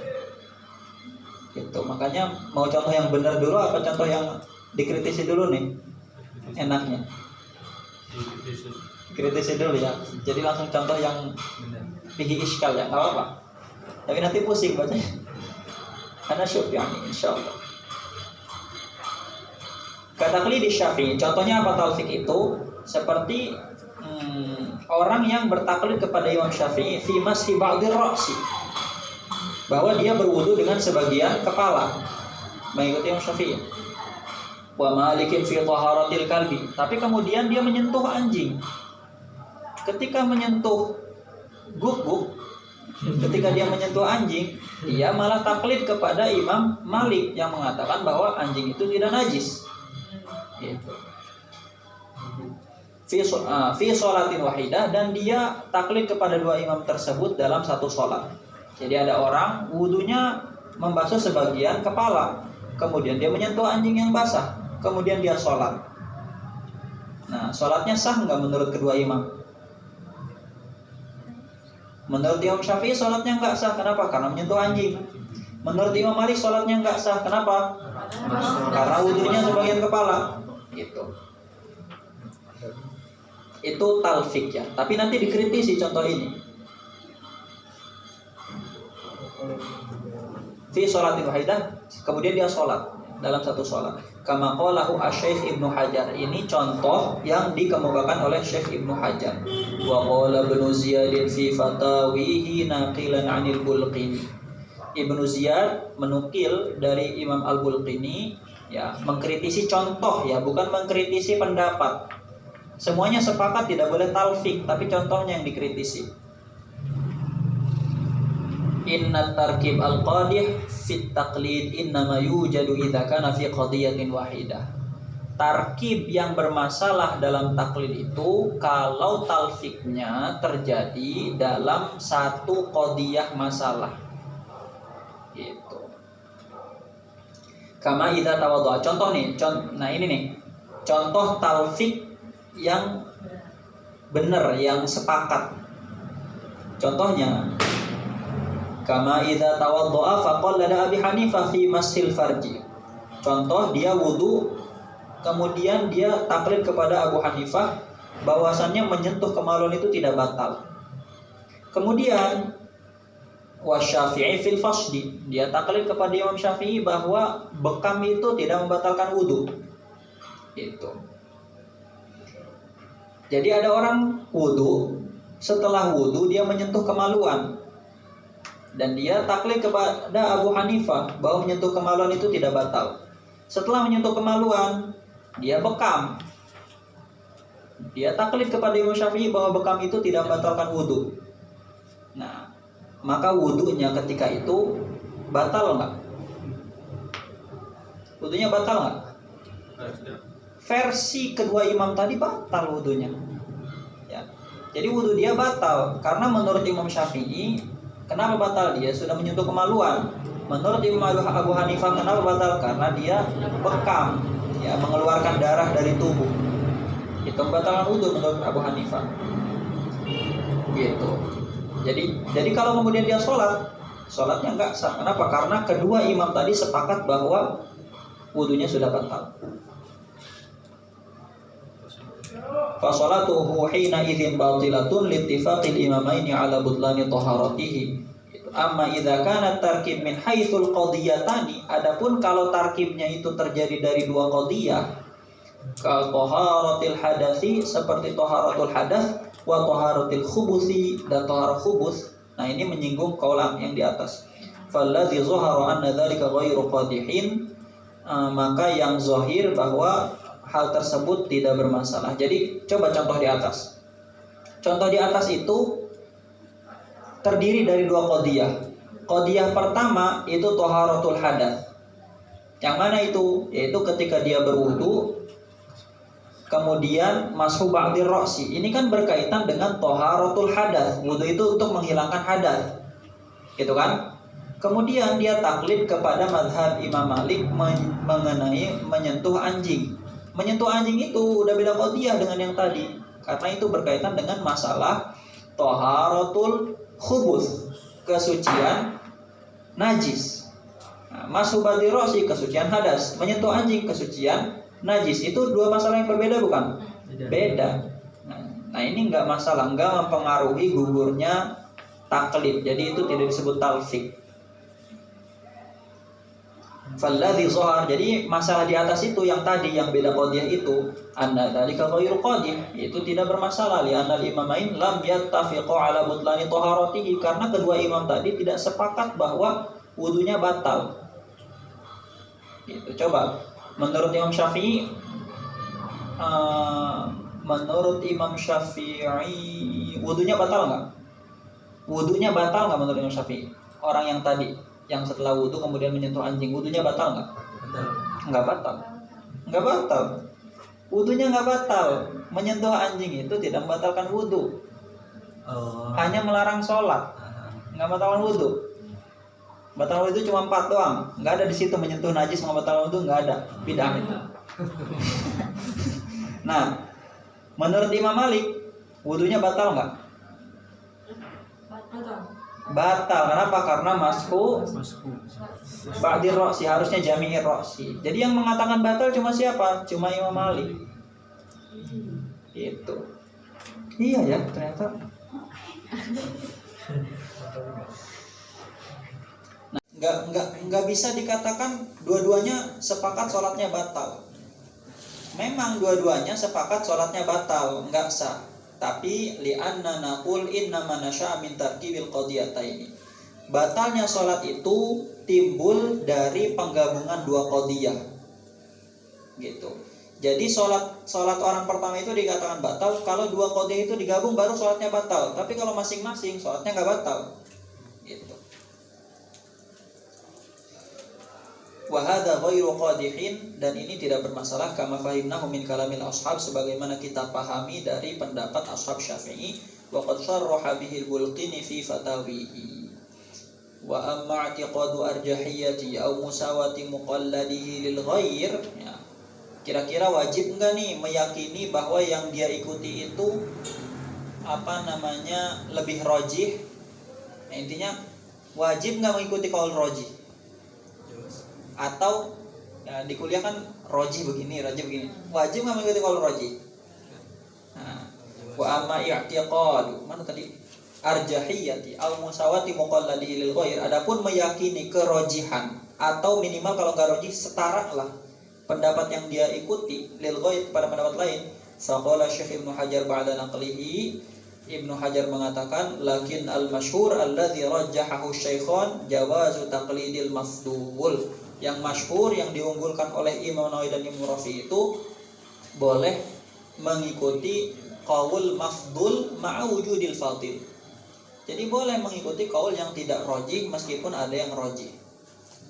Gitu. Makanya mau contoh yang benar dulu apa contoh yang dikritisi dulu nih? Enaknya. Kritisi dulu ya. Jadi langsung contoh yang fihi iskal ya, enggak apa-apa. Tapi nanti pusing bacanya. Ana syuk yani insyaallah. Kata taklid Syafi'i, contohnya apa talfik itu? Seperti orang yang bertaklid kepada Imam Syafi'i fi mashi ba'dhi ra'si, bahwa dia berwudu dengan sebagian kepala, mengikuti Imam Syafi'i. Wa malikin fi taharatil kalbi, tapi kemudian dia menyentuh anjing. Ketika menyentuh guguk, ketika dia menyentuh anjing, dia malah taklid kepada Imam Malik yang mengatakan bahwa anjing itu tidak najis. Gitu. Fi sholatin wahidah, dan dia taklid kepada dua imam tersebut dalam satu sholat. Jadi ada orang wudunya membasuh sebagian kepala, kemudian dia menyentuh anjing yang basah, kemudian dia sholat. Nah, sholatnya sah nggak menurut kedua imam? Menurut Imam Syafi'i sholatnya nggak sah. Kenapa? Karena menyentuh anjing. Menurut Imam Malik sholatnya nggak sah. Kenapa? Karena wudunya sebagian kepala. Gitu. Itu talfik ya. Tapi nanti dikritisi contoh ini. Fi sholatin wahidah, kemudian dia sholat dalam satu sholat. Kama qalahu Asy-Syaikh Ibnu Hajar. Ini contoh yang dikemukakan oleh Syekh Ibnu Hajar. Wa qala Ibnu Ziyad fi fatawihi naqilan 'anil Bulqini. Ibnu Ziyad menukil dari Imam Al-Bulqini ya, mengkritisi contoh ya, bukan mengkritisi pendapat. Semuanya sepakat tidak boleh talfik, tapi contohnya yang dikritisi. Inna tarkib al-qadih fit taqlid innama yujadu idza kana fi qadiyatin wahidah. Tarkib yang bermasalah dalam taklid itu kalau talfiknya terjadi dalam satu qadiyah masalah. Gitu. Kama idza tawaddu'a. Contoh nih, nah ini nih. Contoh talfik yang benar, yang sepakat. Contohnya, kama idza tawaddo'a faqallada Abi Hanifah fi masil farji. Contoh, dia wudu kemudian dia taklid kepada Abu Hanifah bahwasannya menyentuh kemaluan itu tidak batal. Kemudian Wasyafi'i fil fasdi, dia taklid kepada Imam Syafi'i bahwa bekam itu tidak membatalkan wudu. Itu. Jadi ada orang wudu, setelah wudu dia menyentuh kemaluan, dan dia taklid kepada Abu Hanifah bahwa menyentuh kemaluan itu tidak batal. Setelah menyentuh kemaluan, dia bekam. Dia taklid kepada Imam Syafi'i bahwa bekam itu tidak membatalkan wudu. Nah, maka wudunya ketika itu batal nggak? Wudunya batal nggak? Versi kedua imam tadi batal wudunya. Ya. Jadi wudu dia batal karena menurut Imam Syafi'i, kenapa batal? Dia sudah menyentuh kemaluan. Menurut Imam Abu Hanifah, kenapa batal? Karena dia bekam, ya, mengeluarkan darah dari tubuh. Itu membatalkan wudu menurut Abu Hanifah. Gitu. Jadi kalau kemudian dia sholatnya enggak sah. Kenapa? Karena kedua imam tadi sepakat bahwa wudunya sudah batal. Fa sholatuhu hina idzin batilatun littifaqil imamaini ala butlani taharatihi. Amma idza kana tarkib min haitsul qadiyatani, adapun kalau tarkibnya itu terjadi dari dua qadiyah, ka taharatil hadasi, seperti taharatul hadas, wa taharatil khubusi, dan taharah khubus. Nah, ini menyinggung kaulam yang di atas. Falladzi zahara anna dzalika ghairu qadihin, maka yang zahir bahwa hal tersebut tidak bermasalah. Jadi coba contoh di atas. Contoh di atas itu terdiri dari dua qadiyah. Qadiyah pertama itu taharatul hadas. Yang mana itu? Yaitu ketika dia berwudu kemudian mashu ba'dir ra'si. Ini kan berkaitan dengan taharatul hadas. Wudu itu untuk menghilangkan hadas. Gitu kan? Kemudian dia taklid kepada mazhab Imam Malik mengenai menyentuh anjing. Menyentuh anjing itu udah beda qadiyah dengan yang tadi. Karena itu berkaitan dengan masalah taharatul khubus, kesucian najis. Nah, mashu ba'dir ra'si, kesucian hadas. Menyentuh anjing, kesucian najis. Itu dua masalah yang berbeda, bukan? Beda. Nah, ini enggak masalah, enggak mempengaruhi gugurnya taklid. Jadi itu tidak disebut talfiq. Falladzi zahar, jadi masalah di atas itu yang tadi yang beda qadiyah itu, anna dzalika ghairu qadih, itu tidak bermasalah li anal imamain lam yattafiqu ala butlani taharatihi, karena kedua imam tadi tidak sepakat bahwa wudunya batal. Itu coba menurut Imam Syafi'i, wudunya batal nggak? Wudunya batal nggak menurut Imam Syafi'i? Orang yang tadi, yang setelah wudu kemudian menyentuh anjing, wudunya batal nggak? Nggak batal. Nggak batal. Wudunya nggak batal. Menyentuh anjing itu tidak membatalkan wudu. Hanya melarang sholat. Nggak batalkan wudu. Batal wudu cuma 4 doang. Nggak ada di situ menyentuh najis membatalkan wudu, nggak ada. Bid'ah itu. Nah, menurut Imam Malik, wudunya batal nggak? Batal. Kenapa? Karena masku ba'dir ra'si, harusnya jami'ir ra'si. Jadi yang mengatakan batal cuma siapa? Cuma Imam Malik. Itu. Iya ya, ternyata. Nah, nggak bisa dikatakan dua-duanya sepakat sholatnya batal. Memang dua-duanya sepakat sholatnya batal, nggak sah. Tapi li'anna naqul innama nasya'a min tarkibil qadiyataini. Batalnya sholat itu timbul dari penggabungan dua qadiyah. Gitu. Jadi sholat orang pertama itu dikatakan batal kalau dua qadiyah itu digabung baru sholatnya batal. Tapi kalau masing-masing sholatnya nggak batal. Gitu. Wa hadza ghairu qadihin, dan ini tidak bermasalah kama fahimnahu min kalamil ashab, sebagaimana kita pahami dari pendapat ashab Syafi'i. Wa qad sharraha bihi al-Bulqini fi fatawihi. Wa amma i'tiqadu arjahiyati aw musawati muqalladihi lil ghair, ya. Kira-kira wajib enggak nih meyakini bahwa yang dia ikuti itu lebih rojih. Nah, intinya wajib nggak mengikuti qaul rojih, atau ya, di kuliah kan rojih begini, wajib nggak mengikuti qaul rojih. Nah, wa amma i'tiqadu mana tadi arjahiyati al musawati muqalladi lil ghair, adapun meyakini kerojihan atau minimal kalau nggak rojih setara lah pendapat yang dia ikuti lil ghair pada pendapat lain. Faqala Syekh Ibnu Hajar ba'da naqlihi, Ibnu Hajar mengatakan lakin al-masyhur alladzi rajjahahu syaikhan jawazu taqlidil mafdul. Yang masyhur yang diunggulkan oleh Imam Nawawi dan Imam Rafi itu boleh mengikuti qaul mafdul ma'a wujudil fadil. Jadi boleh mengikuti qaul yang tidak rajih meskipun ada yang rajih.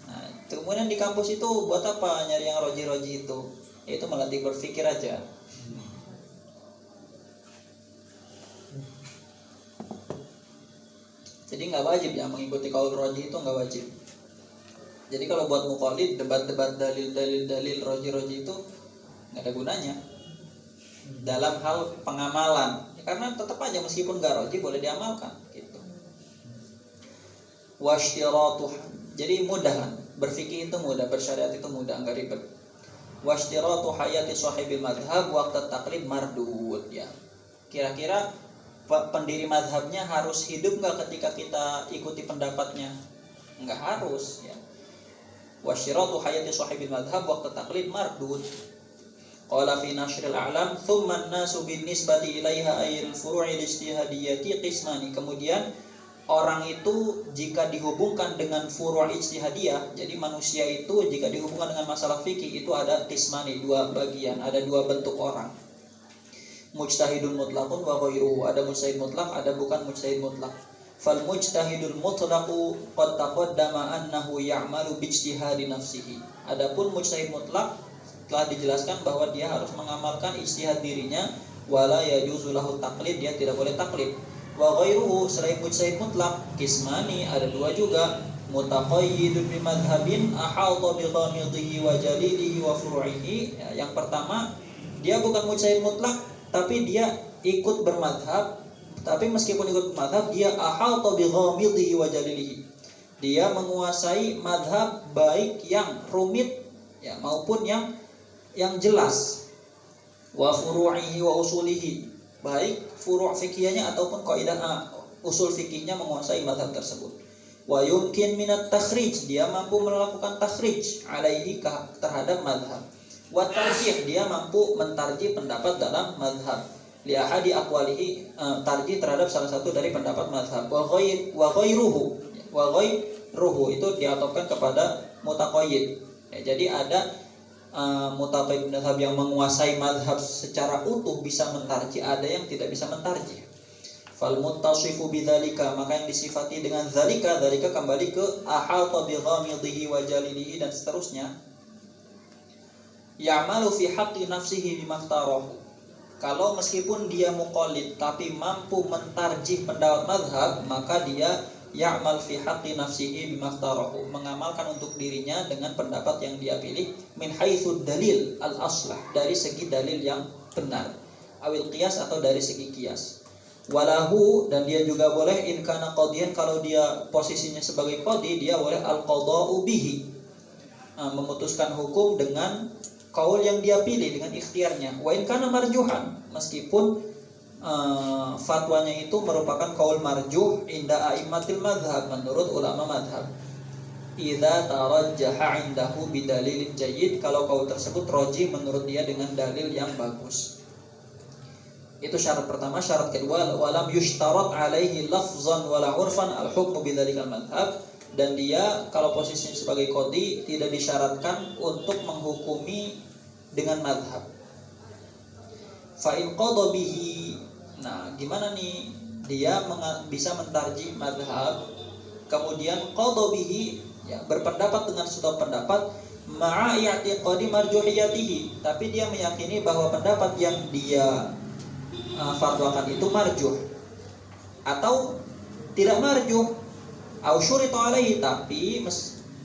Nah, kemudian di kampus itu buat apa nyari yang rajih-rajih itu? Itu melatih berpikir aja. Jadi nggak wajib ya mengikuti qaul rajih, itu nggak wajib. Jadi kalau buat muqallid debat-debat dalil rajih itu nggak ada gunanya dalam hal pengamalan, karena tetap aja meskipun nggak rajih boleh diamalkan gitu. Washtiratuh, jadi mudah, berfikih itu mudah, bersyariat itu mudah, nggak ribet. Washtiratu hayati sahibil madhab waqta taqlid mardud ya. Kira-kira pendiri madhabnya harus hidup nggak ketika kita ikuti pendapatnya? Nggak harus ya. Wasyiratu hayati sahibil madhab waqta taqlid mardud. Qala fi nashril a'lam thumma an-nasu bin nisbati ilaiha ayil furu'il ijtihadiyyati qismani. Kemudian orang itu jika dihubungkan dengan furu' ijtihadiyah, jadi manusia itu jika dihubungkan dengan masalah fikih itu ada qismani, dua bagian, ada dua bentuk orang. Mujtahidun mutlaqun wa ghairuhu, ada mujtahid mutlak, ada bukan mujtahid mutlak. Fal mujtahidul mutlaqu qad taqaddama annahu ya'malu bi ijtihadi nafsihi. Adapun mujtahid mutlak telah dijelaskan bahwa dia harus mengamalkan ijtihad dirinya, wala yajuzu lahu taqlid, dia tidak boleh taklid. Wa ghairuhu, selain mujtahid mutlak, qismani, ada dua juga. Mutaqayyidun bi madhhabin ahata bi ghamidhihi wa jalilihi wa furu'ihi. Ya, yang pertama, dia bukan mujtahid mutlak, tapi dia ikut bermadhab, tapi meskipun ikut bermadhab dia ahata bi ghamidhihi wa jalilihi. Dia menguasai madhab baik yang rumit ya maupun yang jelas. Wa furu'ihi wa usulihi, baik furu' fikihnya ataupun kaidah usul fikihnya menguasai madhab tersebut. Wa yumkin minat takhrij, dia mampu melakukan takhrij alaihi terhadap madhab. Wa tarjih, dia mampu mentarjih pendapat dalam madhab. Li ahadi aqwalihi, tarjih terhadap salah satu dari pendapat madhab. Wa ghairuhu itu diatofkan kepada mutaqayyid. Ya, jadi ada mutaqayyid madhab yang menguasai madhab secara utuh bisa mentarjih, ada yang tidak bisa mentarjih. Fal muttasifu bidzalika, maka yang disifati dengan dzalika kembali ke ahata bi ghamidhihi wa jalilihi dan seterusnya. Ya'malu fi haqqi nafsihi bimaftarahu. Kalau meskipun dia muqallid tapi mampu mentarjih pendapat madhab, maka dia ya'mal fi haqqi nafsihi bimaftarahu, mengamalkan untuk dirinya dengan pendapat yang dia pilih, min haitsu dalil al-aslah, dari segi dalil yang benar, awil qiyas atau dari segi qiyas. Walahu, dan dia juga boleh in kana qadiyan, kalau dia posisinya sebagai qadi, dia boleh al-qada'u bihi, memutuskan hukum dengan qaul yang dia pilih, dengan ikhtiarnya. Wa in kana marjuhan, meskipun fatwanya itu merupakan qaul marjuh inda a'immatil madhab, menurut ulama madhab. Idza tarajjaha indahu bidalilin jayyid, kalau qaul tersebut rajih menurut dia dengan dalil yang bagus. Itu syarat pertama. Syarat kedua, walam yushtarat alaihi lafzan wala urfan al-hukmu bidzalikal madhab, dan dia kalau posisinya sebagai qadi tidak disyaratkan untuk menghukumi dengan madhab. Fa in qada bihi, nah gimana nih dia bisa mentarjih madhab, kemudian qada bihi ya berpendapat dengan suatu pendapat, ma'a i'tiqadi marjuhiyatihi, tapi dia meyakini bahwa pendapat yang dia fatwakan itu marjuh atau tidak marjuh, au syurita alaihi, tapi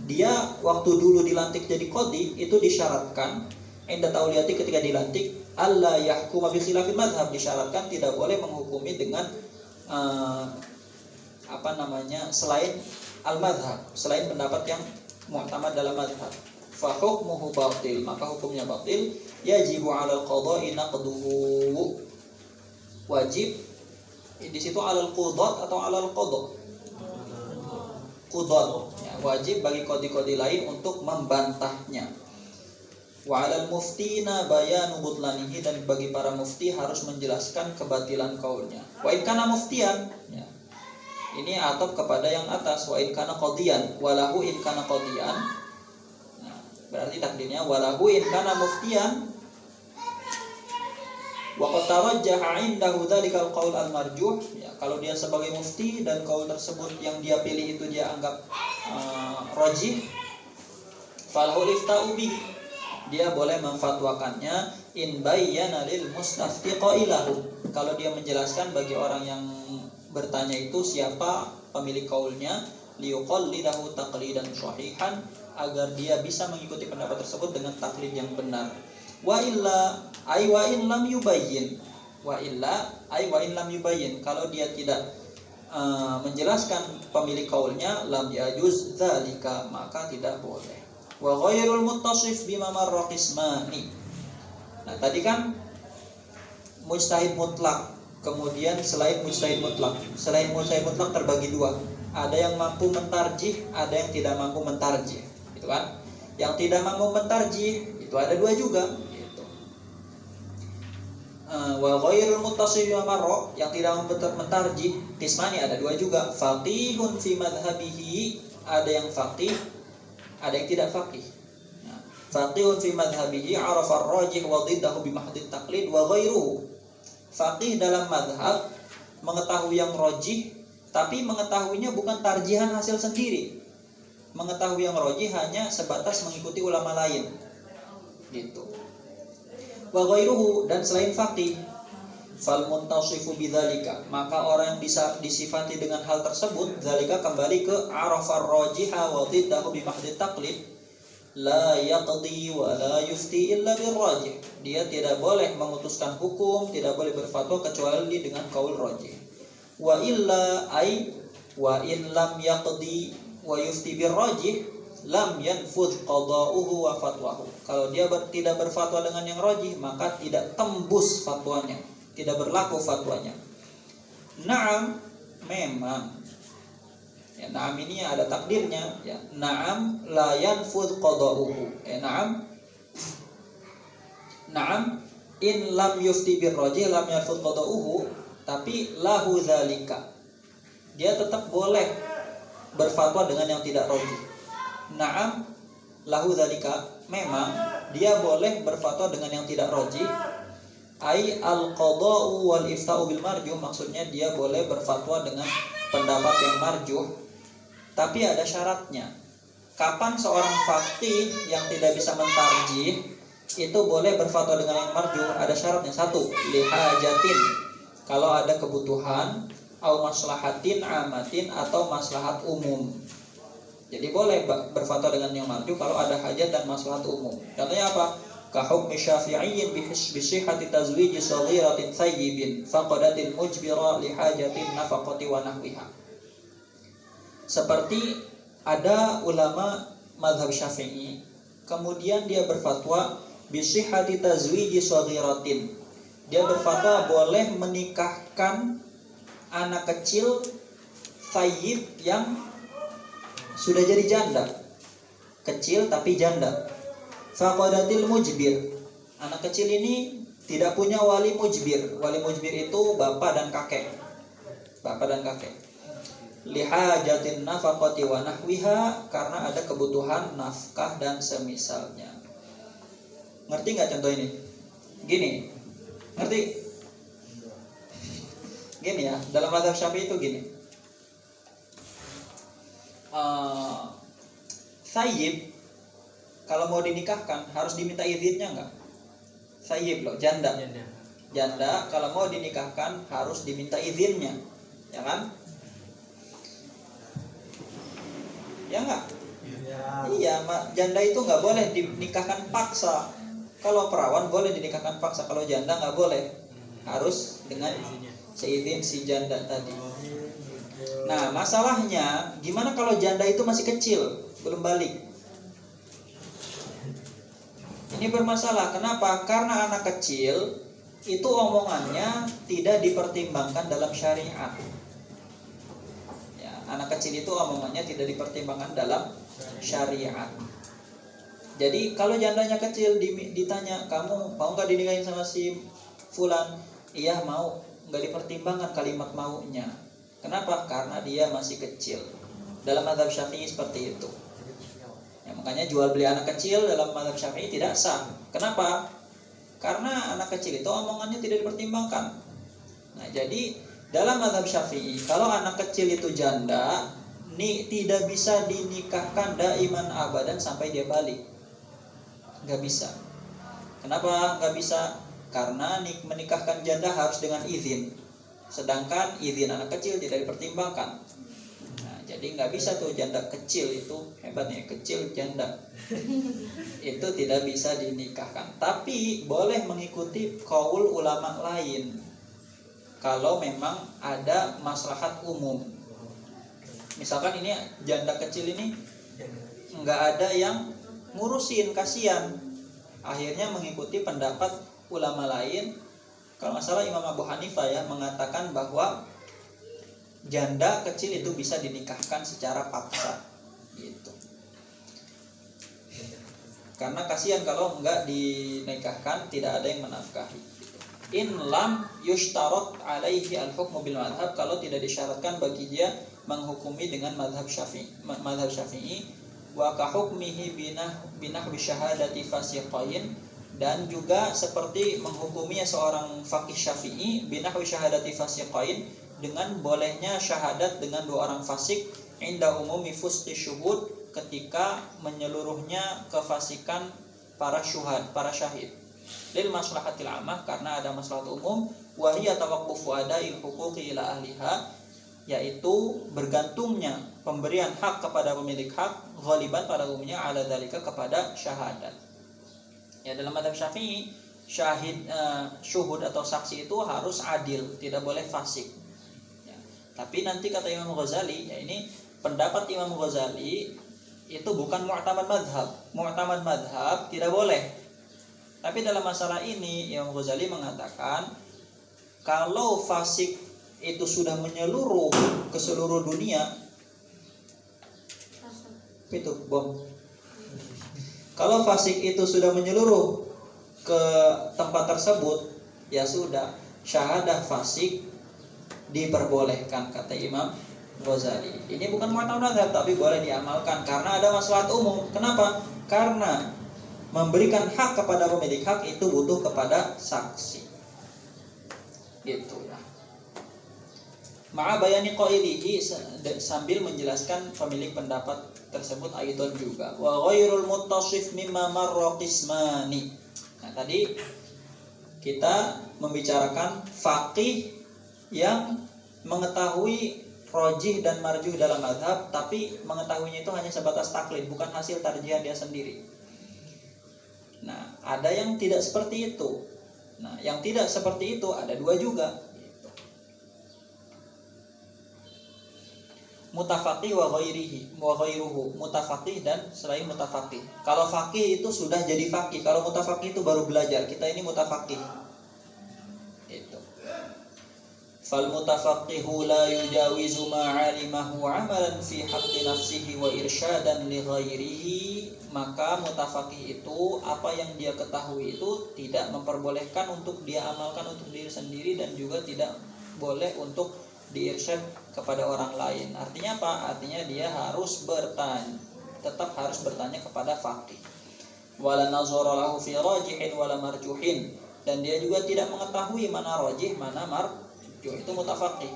dia waktu dulu dilantik jadi qadi itu disyaratkan inda tauliyati, ketika dilantik, alla yahkuma bi khilafil madhab, disyaratkan tidak boleh menghukumi dengan selain al-madhab, selain pendapat yang mu'tamad dalam madhab. Fa hukmuhu batil, maka hukumnya batil. Yajibu 'alal qada'i naqduhu, wajib di situ 'alal qudat atau 'alal qada? Qudat, ya, wajib bagi qadi-qadi lain untuk membantahnya. Wa 'alal muftina bayanu butlanihi, dan bagi para mufti harus menjelaskan kebatilan kaulnya. Wa in kana muftian, ya. Ini atop kepada yang atas, wa in kana qadiyan, walahu in kana qadiyan. Nah, berarti takdirnya walahu in kana muftiyan wa qad tarajjaha 'indahu dzalikal qaul al-marjuh, ya, kalau dia sebagai mufti dan kaul tersebut yang dia pilih itu dia anggap rajih, falahu ifta'u bihi, dia boleh memfatwakannya in bayyana lil mustafti qailahu, kalau dia menjelaskan bagi orang yang bertanya itu siapa pemilik kaulnya, liyuqallidahu taqlidan sahihan, agar dia bisa mengikuti pendapat tersebut dengan taklid yang benar. Wa illa ay wa in lam yubayyin, wa illa ay wa in lam yubayyin, kalau dia tidak menjelaskan pemilik kaulnya, lam yajuz dzalika, maka tidak boleh. Wa ghairul muttasif bima marra qismani. Nah, tadi kan mujtahid mutlak, kemudian selain mujtahid mutlak. Selain mujtahid mutlak terbagi dua. Ada yang mampu mentarjih, ada yang tidak mampu mentarjih, gitu kan? Yang tidak mampu mentarjih itu ada dua juga, gitu. Wa ghairul muttasif bima marra, yang tidak mampu mentarjih, qismani, ada dua juga. Faqihun fi madhhabihi, ada yang faqih, ada yang tidak faqih. Faqihun fi madhhabihi arafa ar-rajih wa dhiddahu bi mahdhi taqlid wa ghairuhu. Faqih dalam madhab mengetahui yang rajih, tapi mengetahuinya bukan tarjihan hasil sendiri. Mengetahui yang rajih hanya sebatas mengikuti ulama lain, gitu. Wa ghairuhu, dan selain faqih, fal muntasifu bidzalika, maka orang yang bisa disifati dengan hal tersebut, dzalika kembali ke arafar rajiha wa dhiddahu bi mahdhi taqlid, la yaqdi wa la yufti illa bil rajih. Dia tidak boleh memutuskan hukum, tidak boleh berfatwa kecuali dengan kaul rajih. Wa illa ay wa in lam yaqdi wa yufti bil rajih lam yanfudh qada'uhu wa fatwahu. Kalau dia tidak berfatwa dengan yang rajih, maka tidak tembus fatwanya, tidak berlaku fatwanya. Naam, memang. Ya, na'am ini ada takdirnya, ya. Na'am la yanfudh qada'uhu. Na'am in lam yufti bir rajih lam yanfudh qada'uhu, tapi lahu dzalika, dia tetap boleh berfatwa dengan yang tidak rajih. Na'am lahu dzalika, memang dia boleh berfatwa dengan yang tidak rajih. Ai al-qada'u wal ifta'u bil marjuh, maksudnya dia boleh berfatwa dengan pendapat yang marjuh, tapi ada syaratnya. Kapan seorang faqih yang tidak bisa mentarjih itu boleh berfatwa dengan yang marjuh? Ada syaratnya. Satu, lihajatin, kalau ada kebutuhan, au maslahatin amatin, atau maslahat umum. Jadi boleh berfatwa dengan yang marjuh kalau ada hajat dan maslahat umum. Contohnya apa? Kahukmi syafi'iyyin bisihhati tazwiji saghiratin thayyibin faqadatil mujbira lihajatin nafaqati wa nahwiha. Seperti ada ulama mazhab Syafi'i, kemudian dia berfatwa bisihhati tazwiji saghiratin. Dia berfatwa boleh menikahkan anak kecil thayyib yang sudah jadi janda, kecil tapi janda. Faqadatil mujbir, anak kecil ini tidak punya wali mujbir. Wali mujbir itu bapak dan kakek. Bapak dan kakek. Lihajatin nafaqati wa nahwiha, karena ada kebutuhan nafkah dan semisalnya. Ngerti nggak contoh ini? Gini, ngerti? Gini ya, dalam mazhab Syafi'i itu gini. Thayyib kalau mau dinikahkan harus diminta izinnya nggak? Thayyib loh, janda. Janda kalau mau dinikahkan harus diminta izinnya, ya kan? Ya nggak? Ya. Iya, janda itu nggak boleh dinikahkan paksa. Kalau perawan boleh dinikahkan paksa, kalau janda nggak boleh, harus dengan seizin si janda tadi. Nah, masalahnya gimana kalau janda itu masih kecil, belum balik? Ini bermasalah. Kenapa? Karena anak kecil itu omongannya tidak dipertimbangkan dalam syariat. Ya, anak kecil itu omongannya tidak dipertimbangkan dalam syariat. Jadi kalau jandanya kecil ditanya, kamu mau nggak dinikahin sama si fulan? Iya mau. Nggak dipertimbangkan kalimat maunya. Kenapa? Karena dia masih kecil. Dalam mazhab Syafi'i seperti itu. Ya, makanya jual beli anak kecil dalam mazhab Syafi'i tidak sah. Kenapa? Karena anak kecil itu omongannya tidak dipertimbangkan. Nah, jadi dalam mazhab Syafi'i, kalau anak kecil itu janda, tidak bisa dinikahkan daiman abadan sampai dia balik. Nggak bisa. Kenapa nggak bisa? Karena menikahkan janda harus dengan izin. Sedangkan izin anak kecil tidak dipertimbangkan. Nah, jadi nggak bisa tuh janda kecil itu, hebatnya kecil janda. Itu tidak bisa dinikahkan. Tapi boleh mengikuti qaul ulama lain. Kalau memang ada maslahat umum. Misalkan ini janda kecil ini nggak ada yang ngurusin, kasihan. Akhirnya mengikuti pendapat ulama lain. Kalau nggak salah Imam Abu Hanifah ya mengatakan bahwa janda kecil itu bisa dinikahkan secara paksa, gitu. Karena kasihan kalau nggak dinikahkan, tidak ada yang menafkahi. In lam yushtarot alaihi al-hukmu bil madhab, kalau tidak disyaratkan bagi dia menghukumi dengan madhab Syafi'i. Wa kahukmihi binah bisyahadati fasiqain, dan juga seperti menghukuminya seorang faqih Syafi'i binah bisyahadati fasiqain, dengan bolehnya syahadat dengan dua orang fasik inda umumi fusqi syuhud, ketika menyeluruhnya kefasikan para syahid lil maslahatil ammah, karena ada maslahat umum, wa hiya tawaqqufu ada'il huquqi ila ahliha, yaitu bergantungnya pemberian hak kepada pemilik hak, ghaliban pada umumnya ala dzalika, kepada syahadat. Ya, dalam mazhab Syafi'i syuhud atau saksi itu harus adil, tidak boleh fasik. Ya. Tapi nanti kata Imam Ghazali, ya ini pendapat Imam Ghazali itu bukan mu'tamad madhab. Mu'tamad madhab tidak boleh. Tapi dalam masalah ini Imam Ghazali mengatakan kalau fasik itu sudah menyeluruh ke seluruh dunia, itu bom. Kalau fasik itu sudah menyeluruh ke tempat tersebut, ya sudah, syahadah fasik diperbolehkan, kata Imam Ghazali. Ini bukan mu'tamad mazhab, tapi boleh diamalkan karena ada maslahat umum. Kenapa? Karena memberikan hak kepada pemilik hak itu butuh kepada saksi. Gitu ya. Ma'a bayani qailihi, sambil menjelaskan pemilik pendapat tersebut aidan juga. Wa ghairul muttasif mimma marra qismani. Nah, tadi kita membicarakan faqih yang mengetahui rajih dan marjuh dalam mazhab, tapi mengetahuinya itu hanya sebatas taklid, bukan hasil tarjihan dia sendiri. Nah, ada yang tidak seperti itu. Nah, yang tidak seperti itu ada dua juga. Mutafaqih wa ghairuhu, mutafaqih dan selain mutafaqih. Kalau faqih itu sudah jadi faqih, kalau mutafaqih itu baru belajar. Kita ini mutafaqih. Itu. Fal mutafaqihu la yujawizu ma 'alimahu 'amalan fi haqqi nafsihi wa irsyadan li ghairihi. Maka mutafaqih itu apa yang dia ketahui itu tidak memperbolehkan untuk dia amalkan untuk diri sendiri, dan juga tidak boleh untuk diirsyad kepada orang lain. Artinya apa? Artinya dia harus bertanya, tetap harus bertanya kepada faqih. Wala nazara lahu fi rajihin wala marjuhin, dan dia juga tidak mengetahui mana rajih, mana marjuh, itu mutafaqih.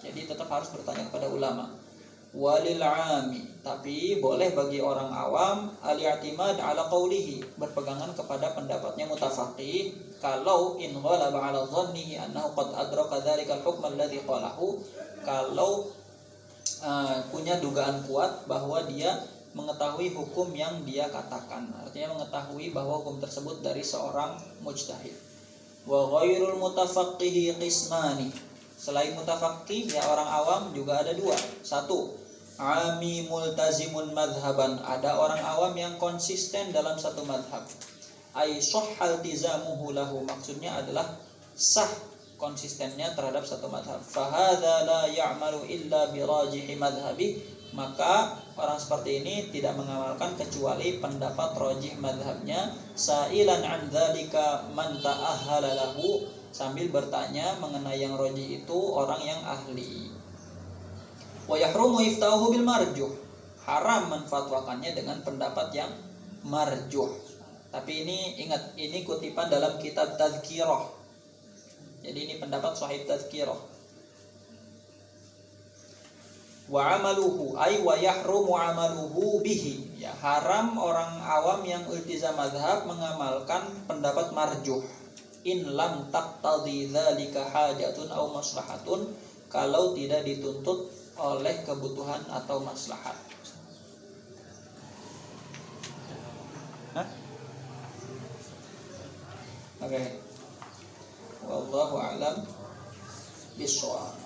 Jadi tetap harus bertanya kepada ulama. Walil 'ami, tapi boleh bagi orang awam al-i'timad ala qawlihi, berpegangan kepada pendapatnya mutafaqih, kalau in ghalaba ala dhannihi annahu qad adraka dzalika al-hukm alladhi qalahu, kalau punya dugaan kuat bahwa dia mengetahui hukum yang dia katakan. Artinya mengetahui bahwa hukum tersebut dari seorang mujtahid. Wa ghairul mutafaqqihi qismani. Selain mutafaqih ya orang awam juga ada dua. Satu, ami multazimun madhaban. Ada orang awam yang konsisten dalam satu madhab. Ay sahhal tizamuhu lahu. Maksudnya adalah sah konsistennya terhadap satu madhab. Fahadha la ya'malu illa birajihi madhabi. Maka orang seperti ini tidak mengamalkan kecuali pendapat rajih madhabnya. Sa'ilan an dzalika man ta'ahhala lahu, sambil bertanya mengenai yang rajih itu orang yang ahli. Wa yahrumu iftahu bil marjuh, haram menfatwakannya dengan pendapat yang marjuh. Tapi ini ingat, ini kutipan dalam kitab Tadhkirah. Jadi ini pendapat Shahih Tadhkirah. Wa amaluhu ay wa yahrumu amaluhu bihi. Ya, haram orang awam yang iltizam mazhab mengamalkan pendapat marjuh. In lam taqtadi dzalika hajatun aw maslahatun, kalau tidak dituntut oleh kebutuhan atau maslahat. Oke. Wallahu a'lam bishawab.